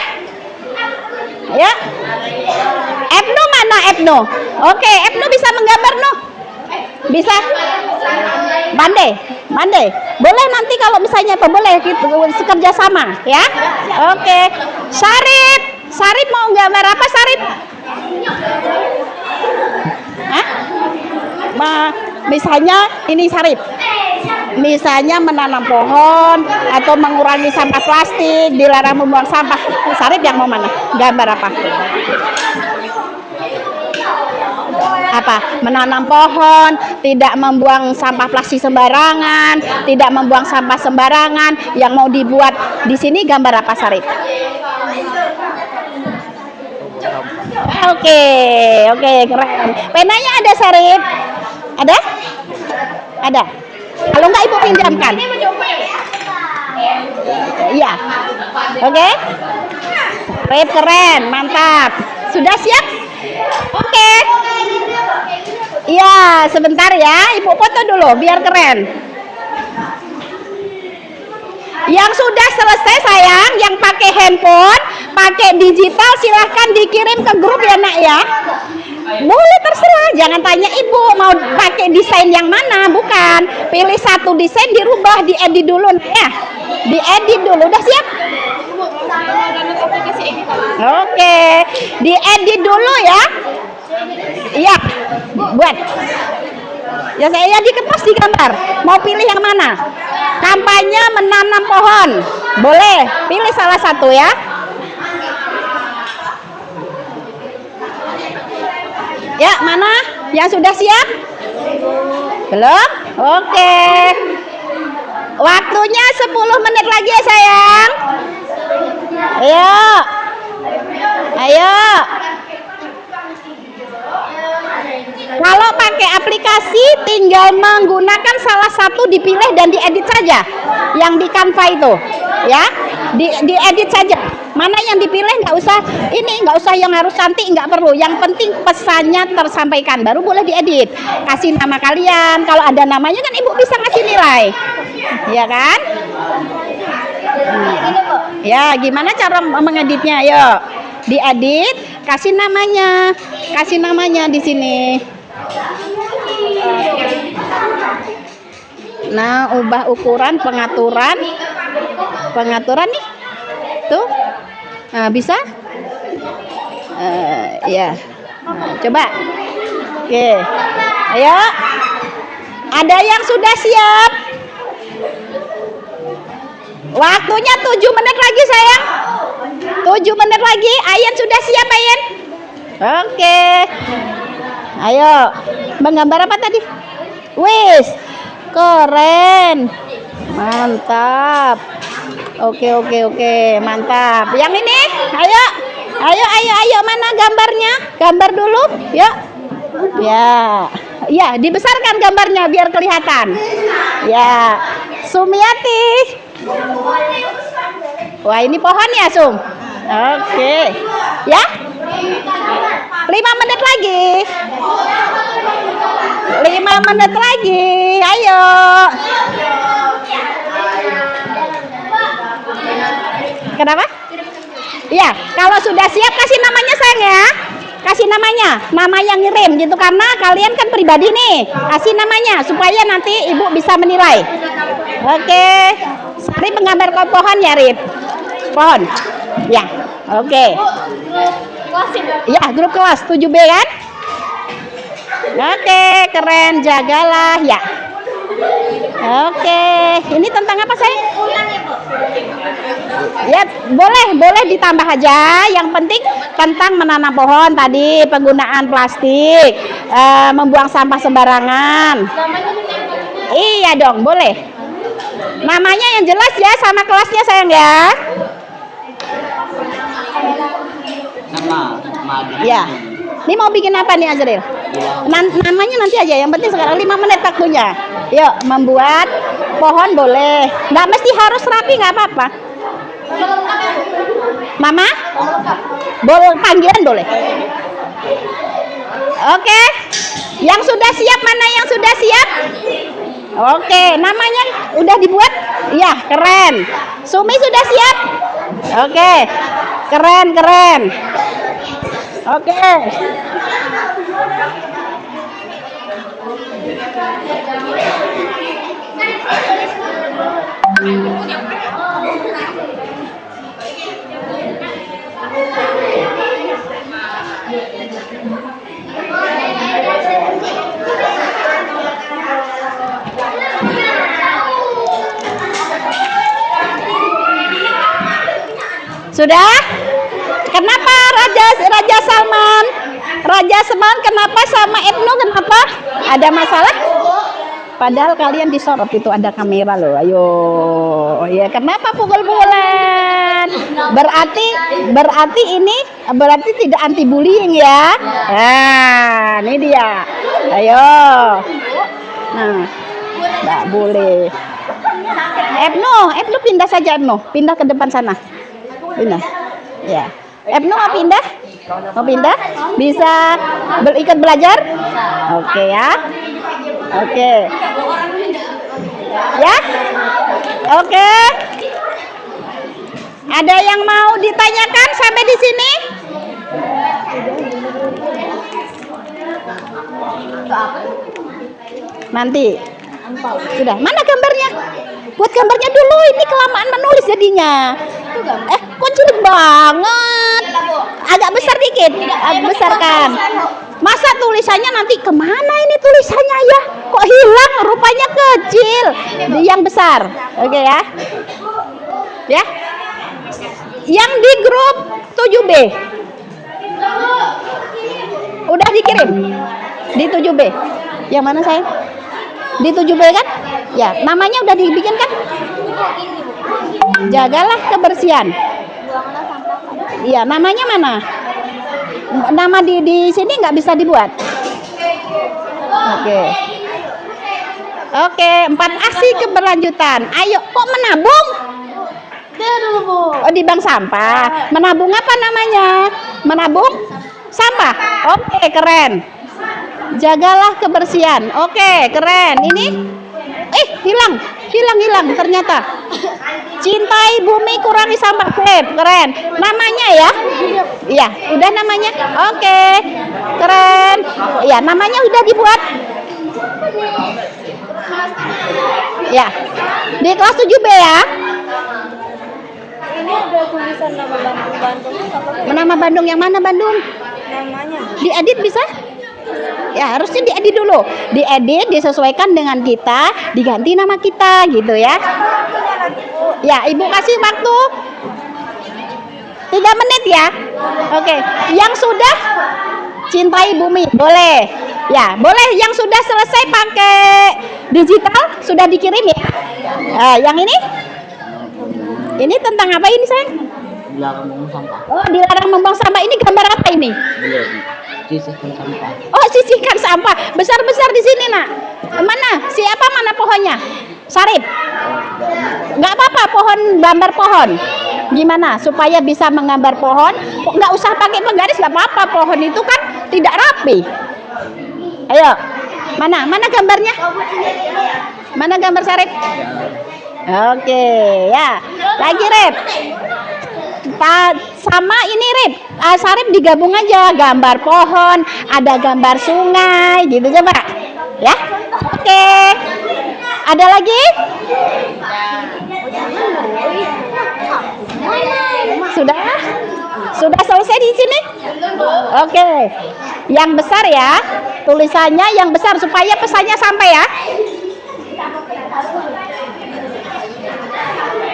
Ya. Ebnu mana Ebnu? Oke, Ebnu bisa menggambar no? Bisa? Bandai. Boleh nanti kalau misalnya apa boleh kita kerja sama ya. Oke. Sarip mau gambar apa Sarip? Hah? Misalnya ini Sarip. Misalnya menanam pohon atau mengurangi sampah plastik, dilarang membuang sampah. Sarip yang mau mana? Gambar apa? Apa? Menanam pohon, tidak membuang sampah plastik sembarangan, tidak membuang sampah sembarangan. Yang mau dibuat di sini gambar apa Sarip? Oke, keren. Penanya ada Sarip? Ada? Kalau enggak Ibu pinjamkan. Iya. Oke. Sarip keren, mantap. Sudah siap? Oke. Iya, sebentar ya. Ibu foto dulu biar keren. Yang sudah selesai sayang, yang pakai handphone, pakai digital silahkan dikirim ke grup ya nak ya. Boleh terserah, jangan tanya ibu mau pakai desain yang mana, bukan. Pilih satu desain dirubah, diedit dulu ya. Diedit dulu, udah siap? Oke, diedit dulu ya. Iya, buat. Ya saya di kertas digambar. Mau pilih yang mana? Kampanye menanam pohon. Boleh, pilih salah satu ya. Ya, mana? Yang sudah siap? Belum? Oke. Waktunya 10 menit lagi ya sayang. Ayo. Kalau pakai aplikasi tinggal menggunakan salah satu dipilih dan diedit saja. Yang di Canva itu, ya. Diedit saja. Mana yang dipilih nggak usah yang harus cantik, nggak perlu. Yang penting pesannya tersampaikan, baru boleh diedit. Kasih nama kalian, kalau ada namanya kan ibu bisa ngasih nilai, ya kan? Ya, gimana cara mengeditnya? Ayo, diedit, kasih namanya di sini. Nah, ubah ukuran pengaturan nih, tuh. Nah, bisa? Ya. Nah, coba. Oke. Ayo. Ada yang sudah siap? Waktunya 7 menit lagi sayang. 7 menit lagi. Ayen sudah siap Ayen? Oke. Ayo. Menggambar apa tadi? Wis. Keren. Mantap. Oke, mantap. Yang ini, ayo. Ayo, mana gambarnya? Gambar dulu, yuk. Ya, dibesarkan gambarnya biar kelihatan. Ya, Sumiati. Wah, ini pohon ya, Sum? Oke. Ya? 5 menit lagi. 5 menit lagi. Ayo. Kenapa? Iya, kalau sudah siap kasih namanya sayang ya. Kasih namanya, nama yang ngirim gitu karena kalian kan pribadi nih. Kasih namanya supaya nanti ibu bisa menilai. Oke. Sari menggambar pohon ya, Rip. Pohon. Ya. Oke. Ya, grup kelas 7B kan? Oke, keren. Jagalah ya. Oke, ini tentang apa sayang? Ya, boleh ditambah aja. Yang penting tentang menanam pohon tadi, penggunaan plastik, membuang sampah sembarangan. Iya dong, boleh. Namanya yang jelas ya sama kelasnya sayang ya. Ya. Ini mau bikin apa nih Azril? Namanya nanti aja, yang penting sekarang 5 menit waktunya. Yuk, membuat pohon boleh. Nggak mesti harus rapi, nggak apa-apa. Mama? Boleh, panggilan boleh. Oke. Yang sudah siap, mana yang sudah siap? Oke, namanya udah dibuat? Iya, keren. Sumi sudah siap? Oke. Keren. Oke. Sudah? Kenapa Raja Salman? Raja Salman kenapa sama Ibnu kenapa? Ada masalah? Padahal kalian disorot itu ada kamera loh. Ayo. Ya, kenapa pukul-pukulan? Berarti ini tidak anti bullying ya. Nah, ini dia. Ayo. Nah, enggak boleh. Ibnu pindah saja Ibnu. Pindah ke depan sana. Pindah. Ya. Ibnu mau pindah? Mau pindah? Bisa ikut belajar? Oke ya. Oke. Ya? Oke. Ada yang mau ditanyakan sampai di sini? Nanti. Sudah. Mana gambarnya? Buat gambarnya dulu, ini kelamaan menulis jadinya. Kok cilik banget. Agak besar dikit. Agak besarkan. Masa tulisannya nanti kemana ini tulisannya ya? Kok hilang? Rupanya kecil. Yang besar. Oke ya. Ya. Yang di grup 7B. Udah dikirim? Di 7B. Yang mana sayang? Di 7B kan? Ya, namanya udah dibikin kan? Jagalah kebersihan. Iya, namanya mana? Nama di sini nggak bisa dibuat. Oke, 4 aksi keberlanjutan. Ayo, kok menabung? Oh, di bank sampah. Menabung apa namanya? Menabung sampah. Oke, keren. Jagalah kebersihan. Oke, keren. Ini hilang ternyata. Cintai bumi, kurangi sampah. Keren. Namanya ya? Iya, udah namanya. Oke. Keren. Iya, namanya udah dibuat. Ya. Di kelas 7B ya. Ini ada tulisan nama Bandung. Nama Bandung yang mana Bandung? Namanya. Diedit bisa? Ya, harusnya diedit dulu. Diedit, disesuaikan dengan kita, diganti nama kita gitu ya. Ya, Ibu kasih waktu 3 menit ya. Oke, yang sudah cintai bumi, boleh. Ya, boleh yang sudah selesai pakai digital, sudah dikirim ya. Yang ini? Ini tentang apa ini, sayang? Dilarang membuang sampah. Oh, dilarang membuang sampah. Ini gambar apa ini? Belum. Sisihkan sampah. Oh, sisihkan sampah. Besar-besar di sini, Nak. Mana? Siapa mana pohonnya? Sarip. Nggak apa-apa, pohon, gambar pohon. Gimana supaya bisa menggambar pohon? Nggak usah pakai penggaris, nggak apa-apa. Pohon itu kan tidak rapi. Ayo, mana gambarnya? Mana gambar Sarip? Oke, ya. Lagi Rip. Sama ini Rip. Sarip digabung aja, gambar pohon, ada gambar sungai, gitu coba. Ya. Oke. Ada lagi? Sudah? Sudah selesai di sini? Oke. Yang besar ya. Tulisannya yang besar supaya pesannya sampai ya.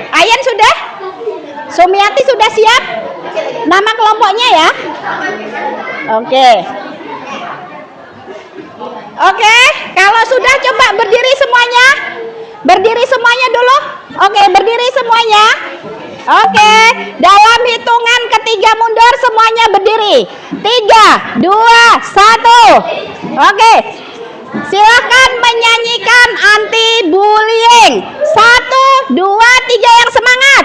Ayan sudah? Sumiati sudah siap? Nama kelompoknya ya? Oke. Oke, kalau sudah coba berdiri semuanya. Berdiri semuanya dulu. Oke, berdiri semuanya. Oke, dalam hitungan ketiga mundur semuanya berdiri. 3, 2, 1. Oke, silahkan menyanyikan anti bullying. 1, 2, 3 yang semangat.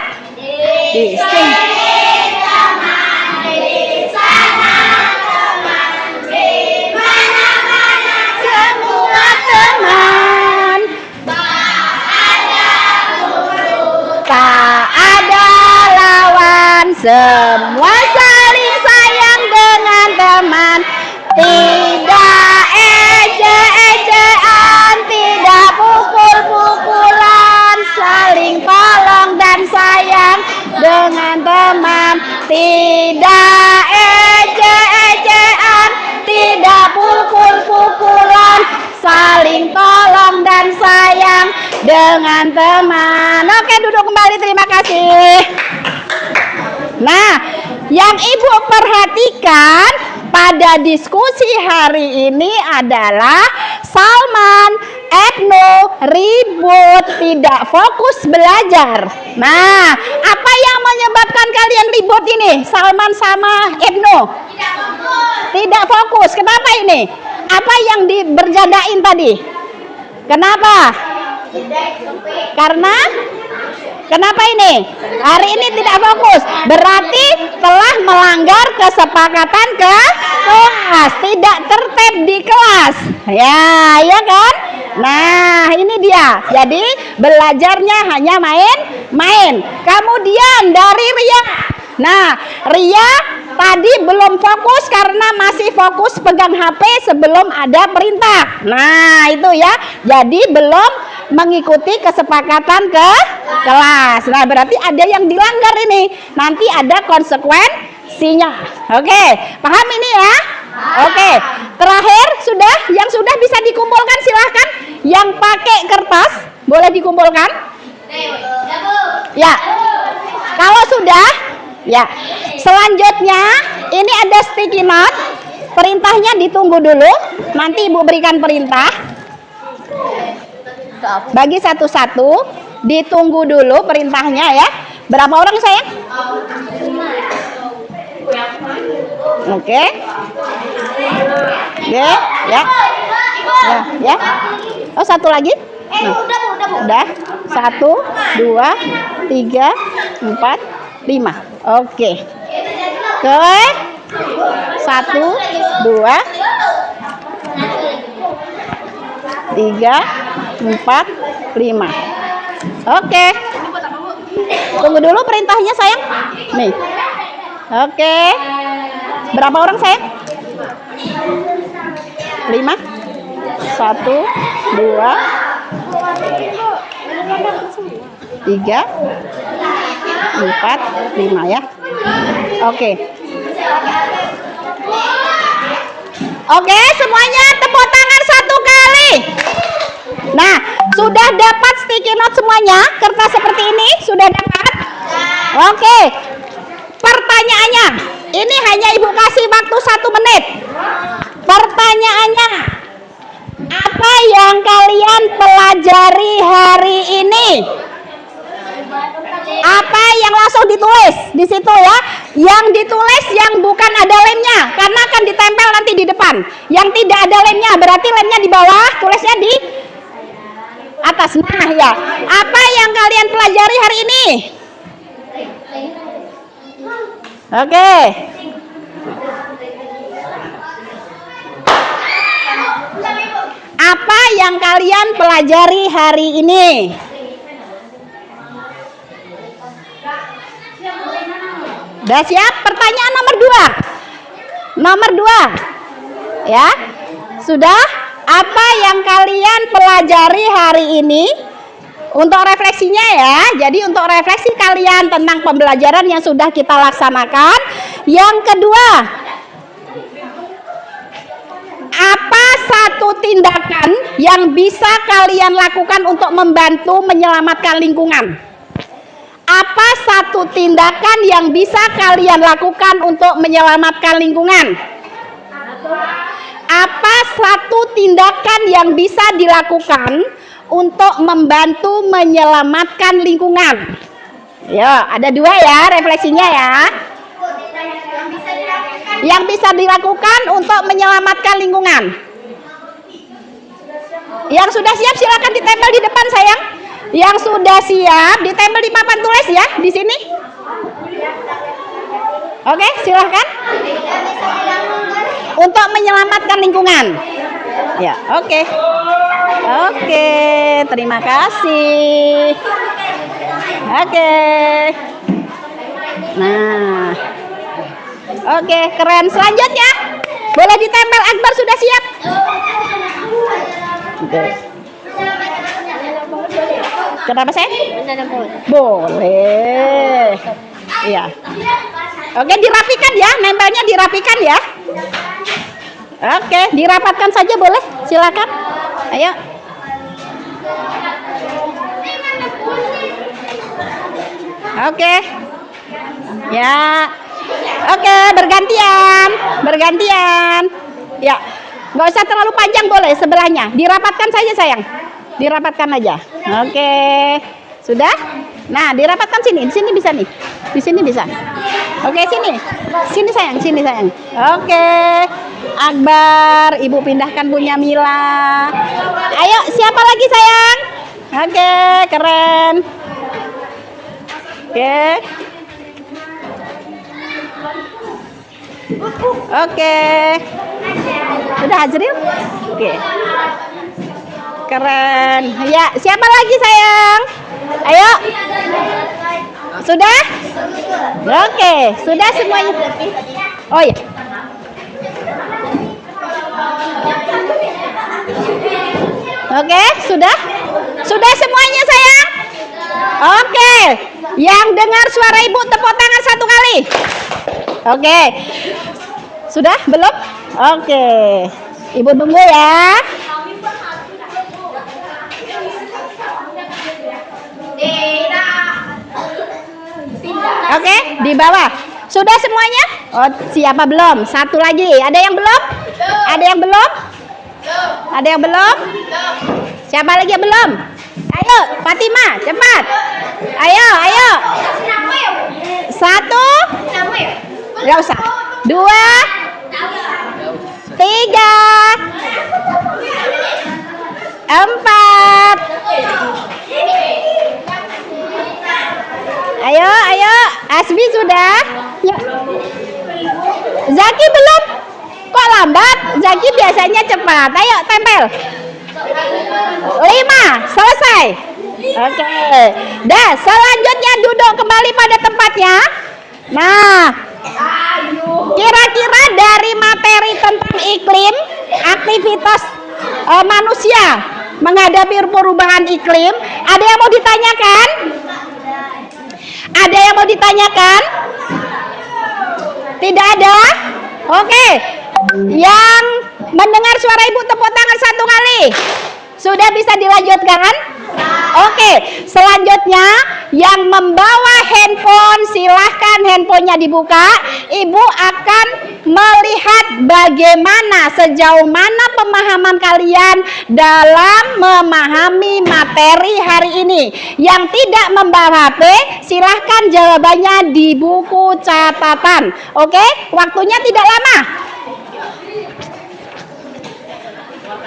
Semua teman. Tak ada lawan, semua saling sayang dengan teman. Tidak ejek-ejekan, tidak pukul-pukulan, saling tolong dan sayang dengan teman. Tidak ejek-ejekan, tidak pukul-pukulan, saling tolong dan sayang dengan teman. Oke, duduk kembali, terima kasih. Nah, yang Ibu perhatikan pada diskusi hari ini adalah Salman, Ibnu ribut, tidak fokus belajar. Nah, apa yang menyebabkan kalian ribut ini? Salman sama Ibnu? Tidak fokus. Kenapa ini? Apa yang berjadain tadi? Kenapa? Karena kenapa ini? Hari ini tidak fokus. Berarti telah melanggar kesepakatan kelas, tidak tertib di kelas. Ya, ya kan? Nah, ini dia. Jadi belajarnya hanya main-main. Kemudian dari Ria. Nah, Ria tadi belum fokus karena masih fokus pegang HP sebelum ada perintah. Nah, itu ya. Jadi belum mengikuti kesepakatan ke kelas. Nah, berarti ada yang dilanggar ini. Nanti ada konsekuensinya. Oke, paham ini ya? Oke, terakhir sudah, yang sudah bisa dikumpulkan silahkan. Yang pakai kertas boleh dikumpulkan. Ya, kalau sudah, ya. Selanjutnya ini ada sticky note. Perintahnya ditunggu dulu. Nanti Ibu berikan perintah. Bagi satu-satu, ditunggu dulu perintahnya ya. Berapa orang sayang? Oke. Oke, ya. Ya. Oh, satu lagi? Udah. 1, 2, 3, 4, 5. Oke. Oke. 1, 2, 3, 4, 5. Oke. Tunggu dulu perintahnya sayang. Nih. Oke. Berapa orang sayang? 5. 1, 2, 3, 4, 5 ya. Oke. Oke, semuanya tepuk tangan satu kali. Nah, sudah dapat sticky note semuanya? Kertas seperti ini sudah dapat? Oke. Pertanyaan pertanyaannya. Ini hanya Ibu kasih waktu 1 menit. Pertanyaannya, apa yang kalian pelajari hari ini? Apa yang langsung ditulis di situ ya? Yang ditulis yang bukan ada lemnya, karena akan ditempel nanti di depan. Yang tidak ada lemnya, berarti lemnya di bawah, tulisnya di atas. Nah ya, apa yang kalian pelajari hari ini? Oke. Apa yang kalian pelajari hari ini? Udah siap? Pertanyaan nomor 2. Nomor 2. Ya. Sudah? Apa yang kalian pelajari hari ini? Untuk refleksinya ya. Jadi untuk refleksi kalian tentang pembelajaran yang sudah kita laksanakan. Yang kedua, apa satu tindakan yang bisa kalian lakukan untuk membantu menyelamatkan lingkungan? Apa satu tindakan yang bisa kalian lakukan untuk menyelamatkan lingkungan? Apa satu tindakan yang bisa dilakukan untuk membantu menyelamatkan lingkungan? Ya, ada 2 ya refleksinya ya. Yang bisa dilakukan untuk menyelamatkan lingkungan. Yang sudah siap silakan ditempel di depan sayang. Yang sudah siap ditempel di papan tulis ya di sini. Oke, silakan. Untuk menyelamatkan lingkungan. Ya, oke. Oke, terima kasih. Oke. Nah. Oke, keren. Selanjutnya boleh ditempel. Akbar sudah siap. Oke. Kenapa saya? Boleh. Iya. Oke, dirapikan ya. Nempelnya dirapikan ya. Oke, dirapatkan saja boleh. Silakan. Ayo. Oke. Ya. Oke, bergantian. Ya, nggak usah terlalu panjang boleh sebelahnya. Dirapatkan saja sayang. Dirapatkan aja. Oke, sudah. Nah, dirapatkan sini. Di sini bisa nih. Di sini bisa. Oke, sini. Sini sayang. Oke, Akbar, Ibu pindahkan punya Mila. Ayo, siapa lagi sayang? Oke, keren. Oke. Oke. Sudah Azril? Oke. Keren. Ya, siapa lagi sayang? Ayo. Sudah? Oke, sudah semuanya. Oh ya. Oke, sudah? Sudah semuanya sayang? Oke. Yang dengar suara ibu tepuk tangan 1 kali. Oke. Sudah? Belum? Oke. Ibu tunggu ya. Oke, di bawah. Sudah semuanya? Oh, siapa belum? 1 lagi. Ada yang belum? Ada yang belum? Ada yang belum? Siapa lagi yang belum? Ayo, Fatima, cepat. Ayo. 1. Nggak usah. 2, 3, 4. Ayo. Asbi sudah? Ya. Zaki belum? Kok lambat? Zaki biasanya cepat. Ayo, tempel. 5, selesai. Oke. Dah, selanjutnya duduk kembali pada tempatnya. Nah, kira-kira dari materi tentang iklim, aktivitas manusia menghadapi perubahan iklim, ada yang mau ditanyakan? Ada yang mau ditanyakan? Tidak ada? Oke. Yang mendengar suara ibu tepuk tangan 1 kali. Sudah bisa dilanjutkan? Oke, selanjutnya yang membawa handphone silahkan handphonenya dibuka. Ibu akan melihat bagaimana sejauh mana pemahaman kalian dalam memahami materi hari ini. Yang tidak membawa HP silahkan jawabannya di buku catatan. Oke, waktunya tidak lama.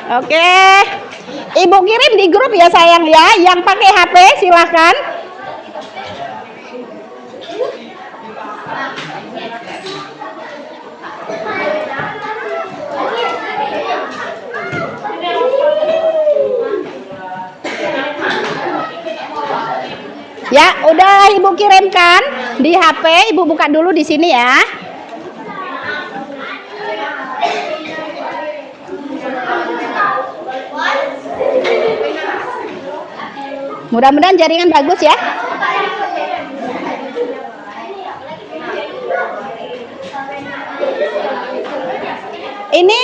Oke, Ibu kirim di grup ya sayang ya. Yang pakai HP silahkan. Ya, udah Ibu kirimkan di HP. Ibu buka dulu di sini ya. Mudah-mudahan jaringan bagus ya. Ini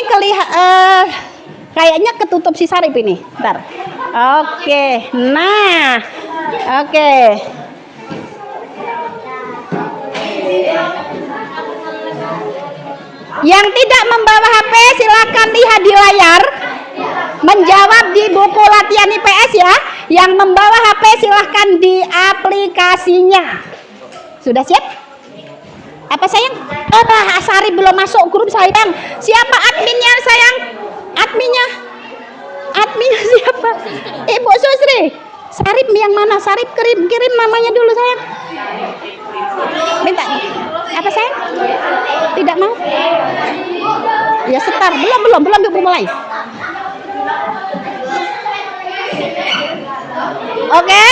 kayaknya ketutup si Sarip ini. Bentar. Oke. Nah. Oke. Yang tidak membawa HP silakan lihat di layar. Menjawab di buku latihan IPS ya. Yang membawa HP silahkan di aplikasinya. Sudah siap? Apa sayang? Oh, Asari belum masuk grup sayang. Siapa adminnya sayang? Adminnya siapa? Ibu Susri. Sarip yang mana? Sarip kirim namanya dulu sayang. Minta. Apa sayang? Tidak mau? Ya sebentar. Belum Ibu mulai. Oke.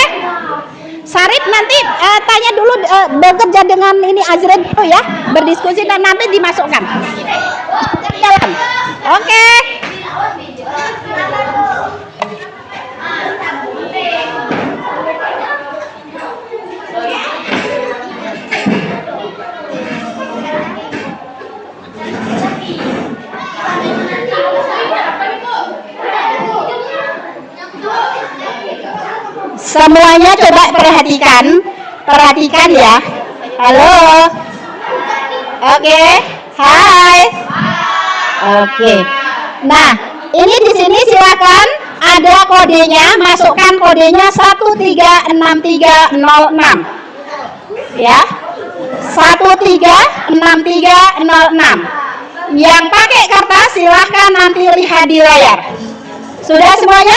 Sarip nanti tanya dulu bekerja dengan ini Azren dulu ya, berdiskusi dan nanti dimasukkan. Jalan. Oke. Semuanya coba perhatikan ya. Halo. Oke. Hai. Oke. Nah, ini di sini silakan ada kodenya, masukkan kodenya 136306. Ya. 136306. Yang pakai kertas silahkan nanti lihat di layar. Sudah semuanya?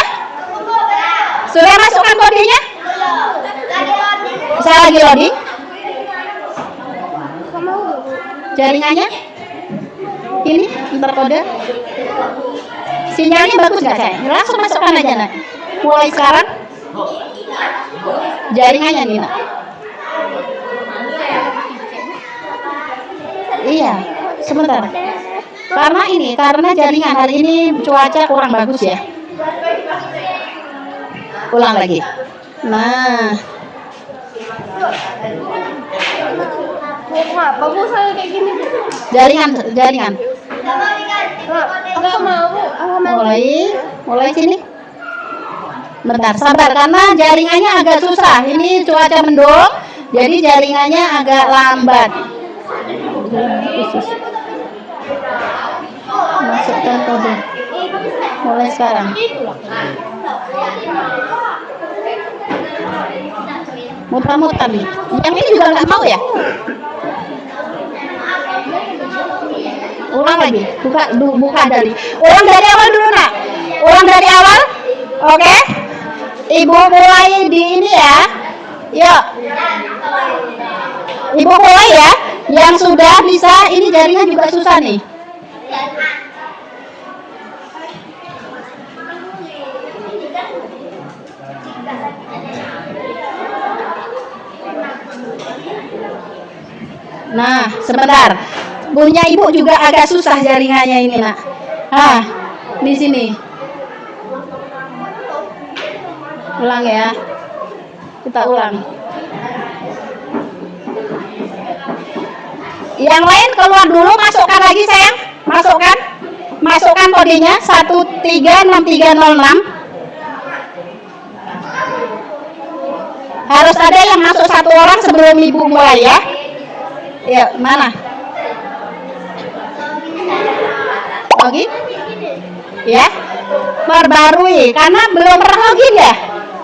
Sudah masukkan kodenya? Saya lagi loading. Jaringannya? Ini berkode. Sinyalnya bagus nggak saya? Langsung masukkan aja nak. Mulai sekarang. Jaringannya nih nak. Iya, sebentar. Karena jaringan hari ini cuaca kurang bagus ya. Ulang lagi. Nah. Apa bu saya kayak gini? Jaringan. Enggak mau. Mulai sini. Bentar, sabar karena jaringannya agak susah. Ini cuaca mendung, jadi jaringannya agak lambat. Masukkan kode. Mulai sekarang. Muter-muter nih. Yang ini juga nggak mau ya? Ulang lagi. Buka dari. Ulang dari awal dulu nak. Ulang dari awal. Oke. Ibu mulai di ini ya. Yuk. Ibu mulai ya. Yang sudah bisa. Ini jaringan juga susah nih. Nah, sebentar. Punya ibu juga agak susah jaringannya ini, nak. Di sini. Ulang ya. Kita ulang. Yang lain keluar dulu, masukkan lagi sayang. Masukkan kodenya 136306. Harus ada yang masuk satu orang sebelum ibu mulai ya. Ya, mana? Login? Ya. Perbarui karena belum pernah login ya.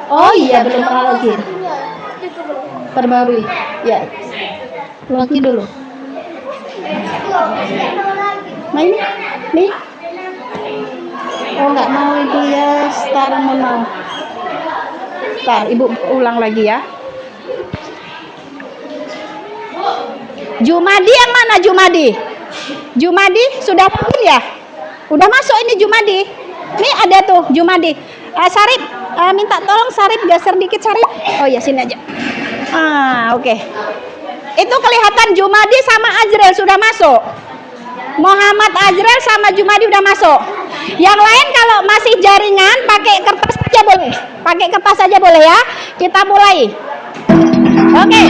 Oh iya, belum pernah login. Perbarui. Ya. Login dulu. Nah ini, nih. Oh nggak mau itu ya, start mau. Start, ibu ulang lagi ya. Jumadi yang mana Jumadi? Jumadi sudah login ya? Udah masuk ini Jumadi. Nih ada tuh Jumadi. Sarip, minta tolong Sarip geser dikit Sarip. Oh ya sini aja. Oke. Itu kelihatan Jumadi sama Azril sudah masuk. Muhammad Azril sama Jumadi udah masuk. Yang lain kalau masih jaringan pakai kertas saja boleh. Pakai kertas saja boleh ya. Kita mulai. Oke.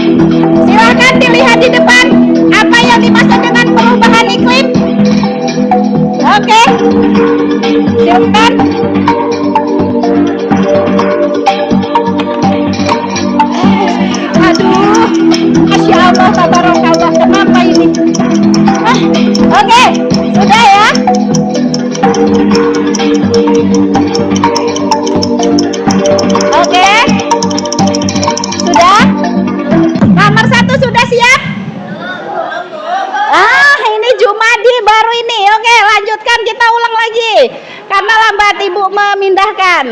Silakan dilihat di depan apa yang dimaksud dengan perubahan iklim. Oke. Silakan. Aduh. Masya Allah, tabarakallah. Kenapa ini? Oke, sudah ya. Oke, sudah. Nomor 1 sudah siap? Ini Jumadi baru ini. Oke, lanjutkan kita ulang lagi. Karena lambat ibu memindahkan.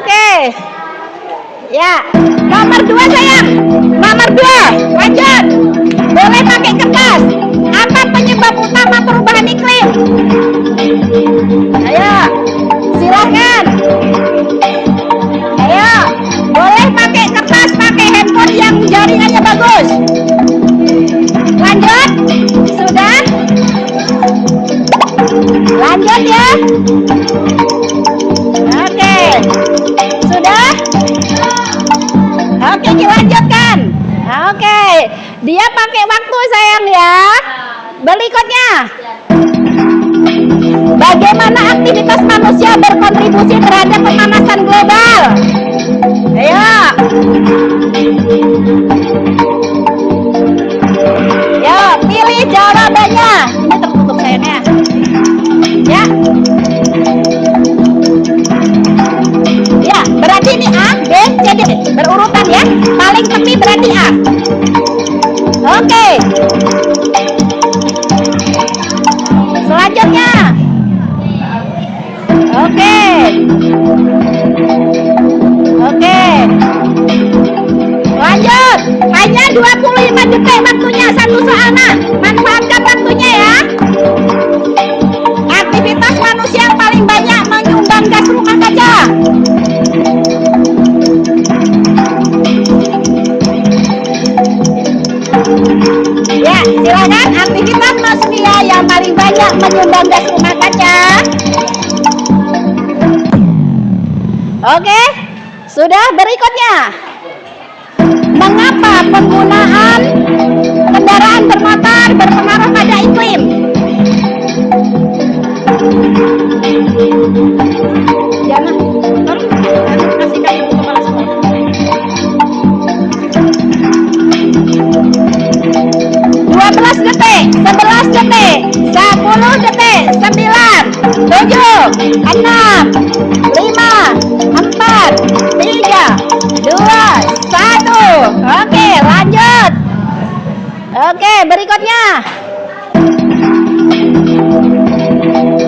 Oke. Ya, nomor 2 sayang. Nomor 2, lanjut. Boleh pakai kertas. Apa penyebab utama perubahan iklim? Ayo, silakan. Ayo, boleh pakai kertas, pakai handphone yang jaringannya bagus. Lanjut, sudah. Lanjut ya. Oke, sudah. Oke, dilanjutkan. Oke, dia pakai waktu sayang ya. Berikutnya, bagaimana aktivitas manusia berkontribusi terhadap pemanasan global? Ayo. Yo, pilih jawabannya. Ini tertutup sayangnya. Ya. Ya, berarti ini A, B, C, D. Berurutan ya. Paling tepi berarti A. Oke. Selanjutnya. Oke. Oke. Lanjut. Hanya 25 detik waktunya satu soalnya. Manfaatkan waktunya ya. Aktivitas manusia yang paling banyak menyumbang gas rumah kaca. Ya, silakan aktivitas manusia yang paling banyak menyumbang gas rumah kaca. Oke, sudah. Berikutnya, mengapa penggunaan kendaraan bermotor berpengaruh pada iklim? Jangan, kasihkan ibu kepala sekolah. 12 detik, 11 detik, 10 detik, 9, 7, 6, 5, 4, 3, 2, 1. Oke, lanjut. Oke, berikutnya.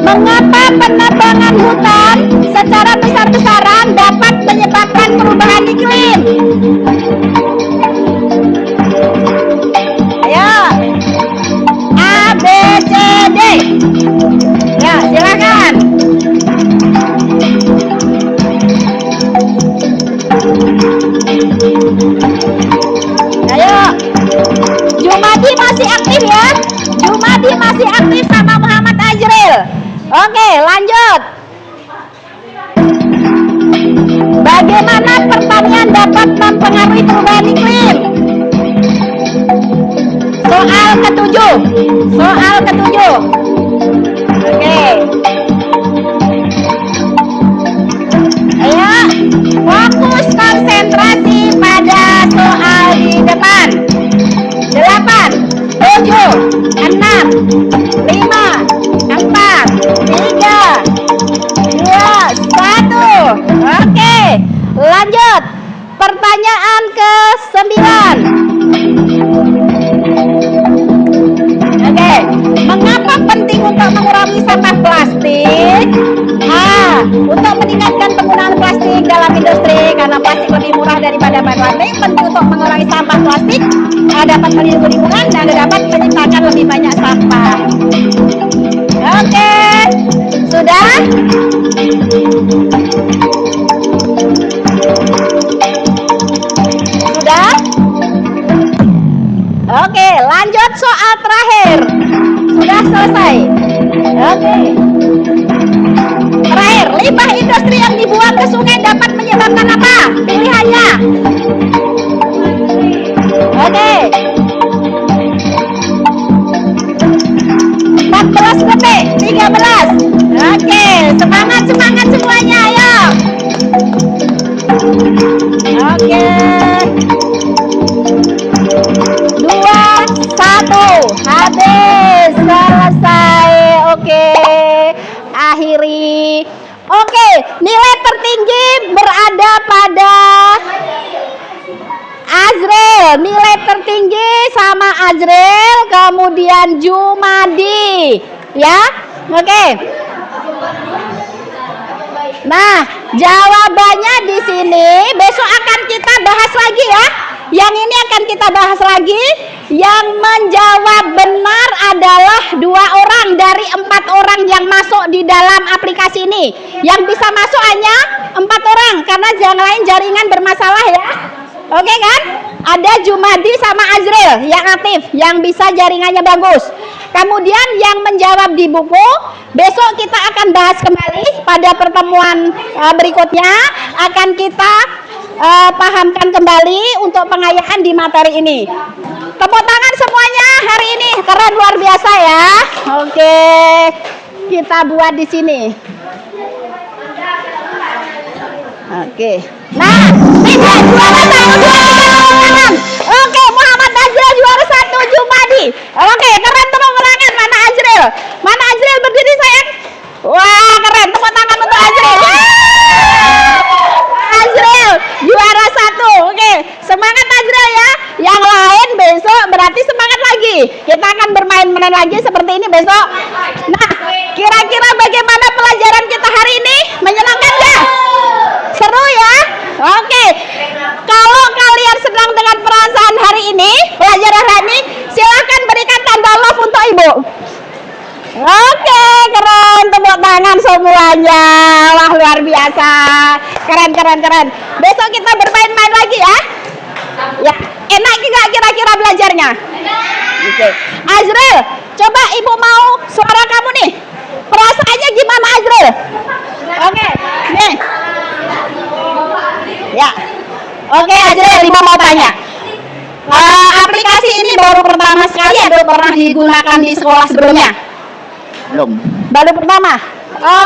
Mengapa penebangan hutan secara besar-besaran dapat menyebabkan perubahan iklim? Ayo. A, B, C, D. Ya, silakan. Ayo. Jumadi masih aktif ya. Jumadi masih aktif sama Muhammad Azril. Oke, lanjut. Bagaimana pertanian dapat mempengaruhi perubahan iklim? Soal ketujuh. Soal ketujuh. Oke. Ayo, fokus konsentrasi Lanjut. Pertanyaan ke-9. Oke, mengapa penting untuk mengurangi sampah plastik? A. Untuk meningkatkan penggunaan plastik dalam industri karena plastik lebih murah daripada bahan plastik. Penting untuk mengurangi sampah plastik dapat melindungi lingkungan dan dapat menciptakan lebih banyak sampah. Oke, sudah? Sudah? Oke, lanjut soal terakhir. Sudah selesai. Oke. Terakhir, limbah industri yang dibuang ke sungai dapat menyebabkan apa? Pilihannya. Oke. 14 detik, 13. Oke, semangat semuanya, ayo. Oke. 2, 1, habis, selesai. Oke, akhiri. Oke, nilai tertinggi berada pada Azril. Nilai tertinggi sama Azril, kemudian Jumadi. Ya, oke. Nah, jawabannya di sini. Besok akan kita bahas lagi ya. Yang ini akan kita bahas lagi. Yang menjawab benar adalah 2 orang dari 4 orang yang masuk di dalam aplikasi ini. Yang bisa masuk hanya 4 orang karena yang lain jaringan bermasalah ya. Oke kan? Ada Jumadi sama Azril yang aktif, yang bisa jaringannya bagus. Kemudian yang menjawab di buku, besok kita akan bahas kembali pada pertemuan berikutnya. Akan kita pahamkan kembali untuk pengayaan di materi ini. Tepuk tangan semuanya hari ini, keren luar biasa ya. Oke, kita buat di sini. Oke. Nah, ini juara 1, 2, 3. Oke, Muhammad Azril juara 1, Jumadi. Oke, keren, tepuk tangan. Mana Azril? Mana Azril berdiri sayang? Wah, keren, tepuk tangan untuk Azril. Azril juara 1. Oke, semangat Azril ya. Yang lain besok berarti semangat lagi. Kita akan bermain-main lagi seperti ini besok. Nah, kira-kira bagaimana pelajaran kita hari ini? Menyenangkan ya? Seru ya? Oke. Kalau kalian senang dengan perasaan hari ini, pelajaran hari ini, silakan berikan tanda love untuk Ibu. Oke, keren, tepuk tangan semuanya. Wah, luar biasa. Keren. Besok kita bermain-main lagi ya. Ya, enak nggak kira-kira belajarnya? Oke. Azril, coba Ibu mau suara kamu nih. Perasaannya gimana Azril? Oke, nih. Ya. Oke, Azril, Ibu mau tanya. Aplikasi ini baru pertama sekali atau pernah digunakan di sekolah sebelumnya? Belum. Baru pertama.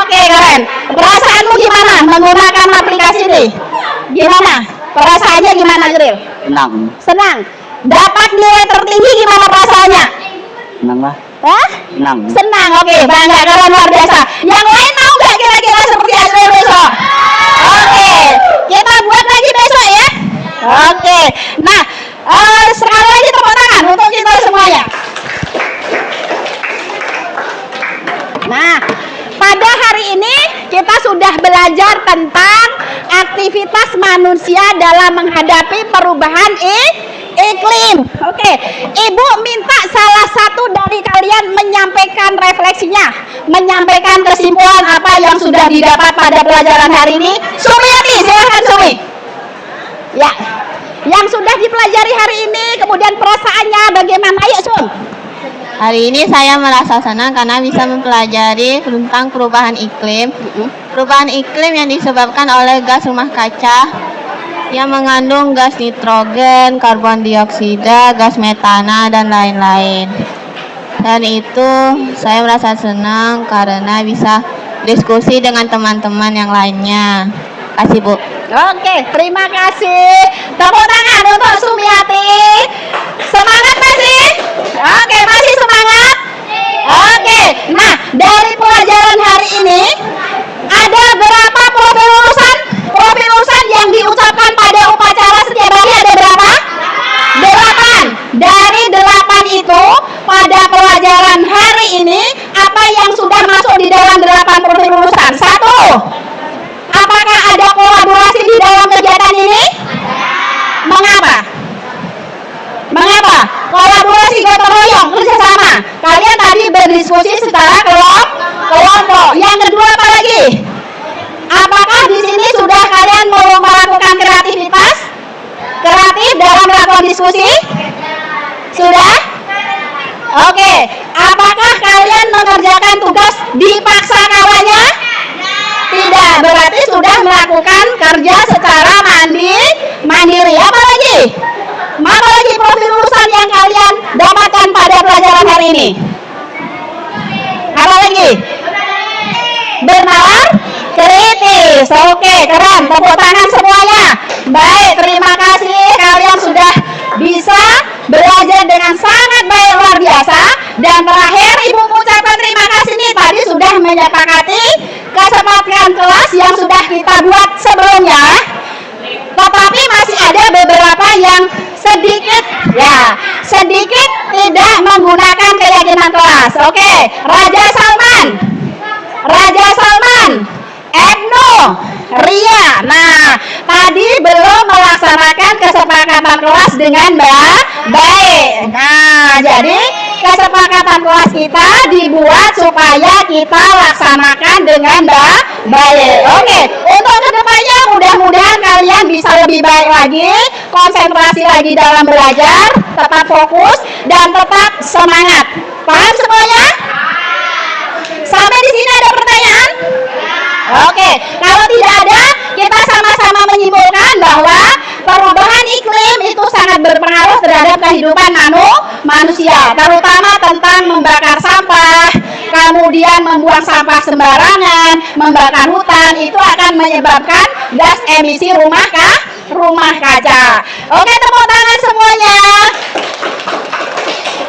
Oke, keren. Perasaanmu gimana menggunakan aplikasi ini? Gimana? Perasaannya gimana, Azril? Senang. Senang. Dapat nilai tertinggi gimana perasaannya? Senang lah. Hah? Senang. Senang. Oke, bangga, keren, luar biasa. Yang lain mau nggak kira-kira seperti Azril besok? Oke, kita buat lagi besok ya. Oke. Nah, sekali lagi tepuk tangan untuk kita semuanya. Nah, pada hari ini kita sudah belajar tentang aktivitas manusia dalam menghadapi perubahan iklim. Oke, Ibu minta salah satu dari kalian menyampaikan refleksinya, menyampaikan kesimpulan apa yang sudah didapat pada pelajaran hari ini. Sumiati, silakan Sumi. Ya, yang sudah dipelajari hari ini, kemudian perasaannya bagaimana? Ayo Sum. Hari ini saya merasa senang karena bisa mempelajari tentang perubahan iklim. Perubahan iklim yang disebabkan oleh gas rumah kaca yang mengandung gas nitrogen, karbon dioksida, gas metana, dan lain-lain. Dan itu saya merasa senang karena bisa diskusi dengan teman-teman yang lainnya. Kasih Bu. Oke, terima kasih. Tepuk tangan untuk Sumiati. Semangat masih? Oke, masih semangat? Oke, nah dari pelajaran hari ini ada berapa profil lulusan yang diucapkan melakukan diskusi? Sudah? Oke, apakah kalian mengerjakan tugas dipaksa kawannya? Tidak, berarti sudah melakukan kerja secara mandiri. Apa lagi profil lulusan yang kalian dapatkan pada pelajaran hari ini? Apa lagi? Bernalar kritis. Oke, keren. Tepuk tangan semuanya. Baik, terima kasih. Kalian sudah bisa belajar dengan sangat baik, luar biasa. Dan terakhir, Ibu mengucapkan terima kasih nih. Tadi sudah menyepakati kesepakatan kelas yang sudah kita buat sebelumnya. Tetapi masih ada beberapa yang sedikit tidak menggunakan keyakinan kelas. Oke, Raja Salman, Ebnu, Ria. Nah, tadi belum melaksanakan kesepakatan kelas dengan baik. Nah, jadi kesepakatan kelas kita dibuat supaya kita laksanakan dengan baik. Oke, untuk kedepannya mudah-mudahan kalian bisa lebih baik lagi, konsentrasi lagi dalam belajar, tetap fokus dan tetap semangat. Paham semuanya? Sampai di sini ada pertanyaan? Oke, kalau tidak ada, kita sama-sama menyimpulkan bahwa perubahan iklim itu sangat berpengaruh terhadap kehidupan manusia, terutama tentang membakar sampah, kemudian membuang sampah sembarangan, membakar hutan, itu akan menyebabkan gas emisi rumah kaca. Oke, tepuk tangan semuanya.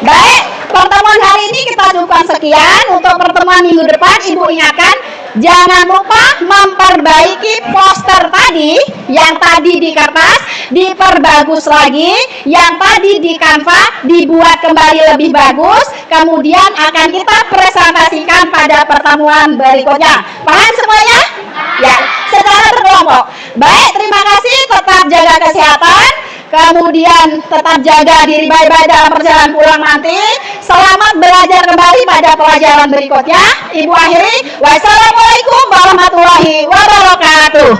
Baik, pertemuan hari ini kita cukupkan sekian. Untuk pertemuan minggu depan, Ibu ingatkan, jangan lupa memperbaiki poster tadi, yang tadi di kertas diperbagus lagi, yang tadi di Canva dibuat kembali lebih bagus, kemudian akan kita presentasikan pada pertemuan berikutnya. Paham semuanya? Ya, secara berkelompok. Baik, terima kasih, tetap jaga kesehatan, kemudian tetap jaga diri baik-baik dalam perjalanan pulang nanti. Selamat belajar kembali pada pelajaran berikutnya. Ibu akhiri, wassalamualaikum warahmatullahi wabarakatuh.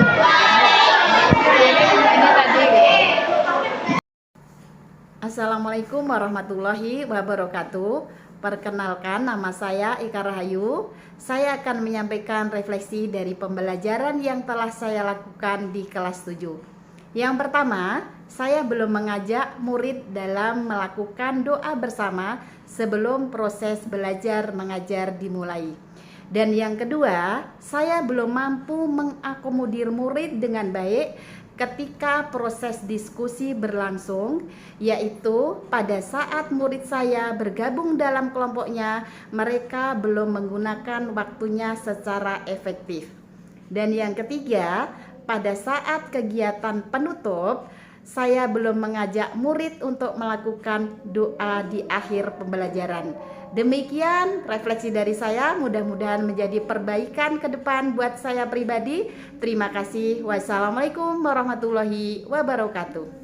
Assalamualaikum warahmatullahi wabarakatuh. Perkenalkan, nama saya Ika Rahayu. Saya akan menyampaikan refleksi dari pembelajaran yang telah saya lakukan di kelas 7. Yang pertama, saya belum mengajak murid dalam melakukan doa bersama sebelum proses belajar mengajar dimulai. Dan yang kedua, saya belum mampu mengakomodir murid dengan baik ketika proses diskusi berlangsung, yaitu pada saat murid saya bergabung dalam kelompoknya, mereka belum menggunakan waktunya secara efektif. Dan yang ketiga, pada saat kegiatan penutup, saya belum mengajak murid untuk melakukan doa di akhir pembelajaran. Demikian refleksi dari saya, mudah-mudahan menjadi perbaikan ke depan buat saya pribadi. Terima kasih. Wassalamualaikum warahmatullahi wabarakatuh.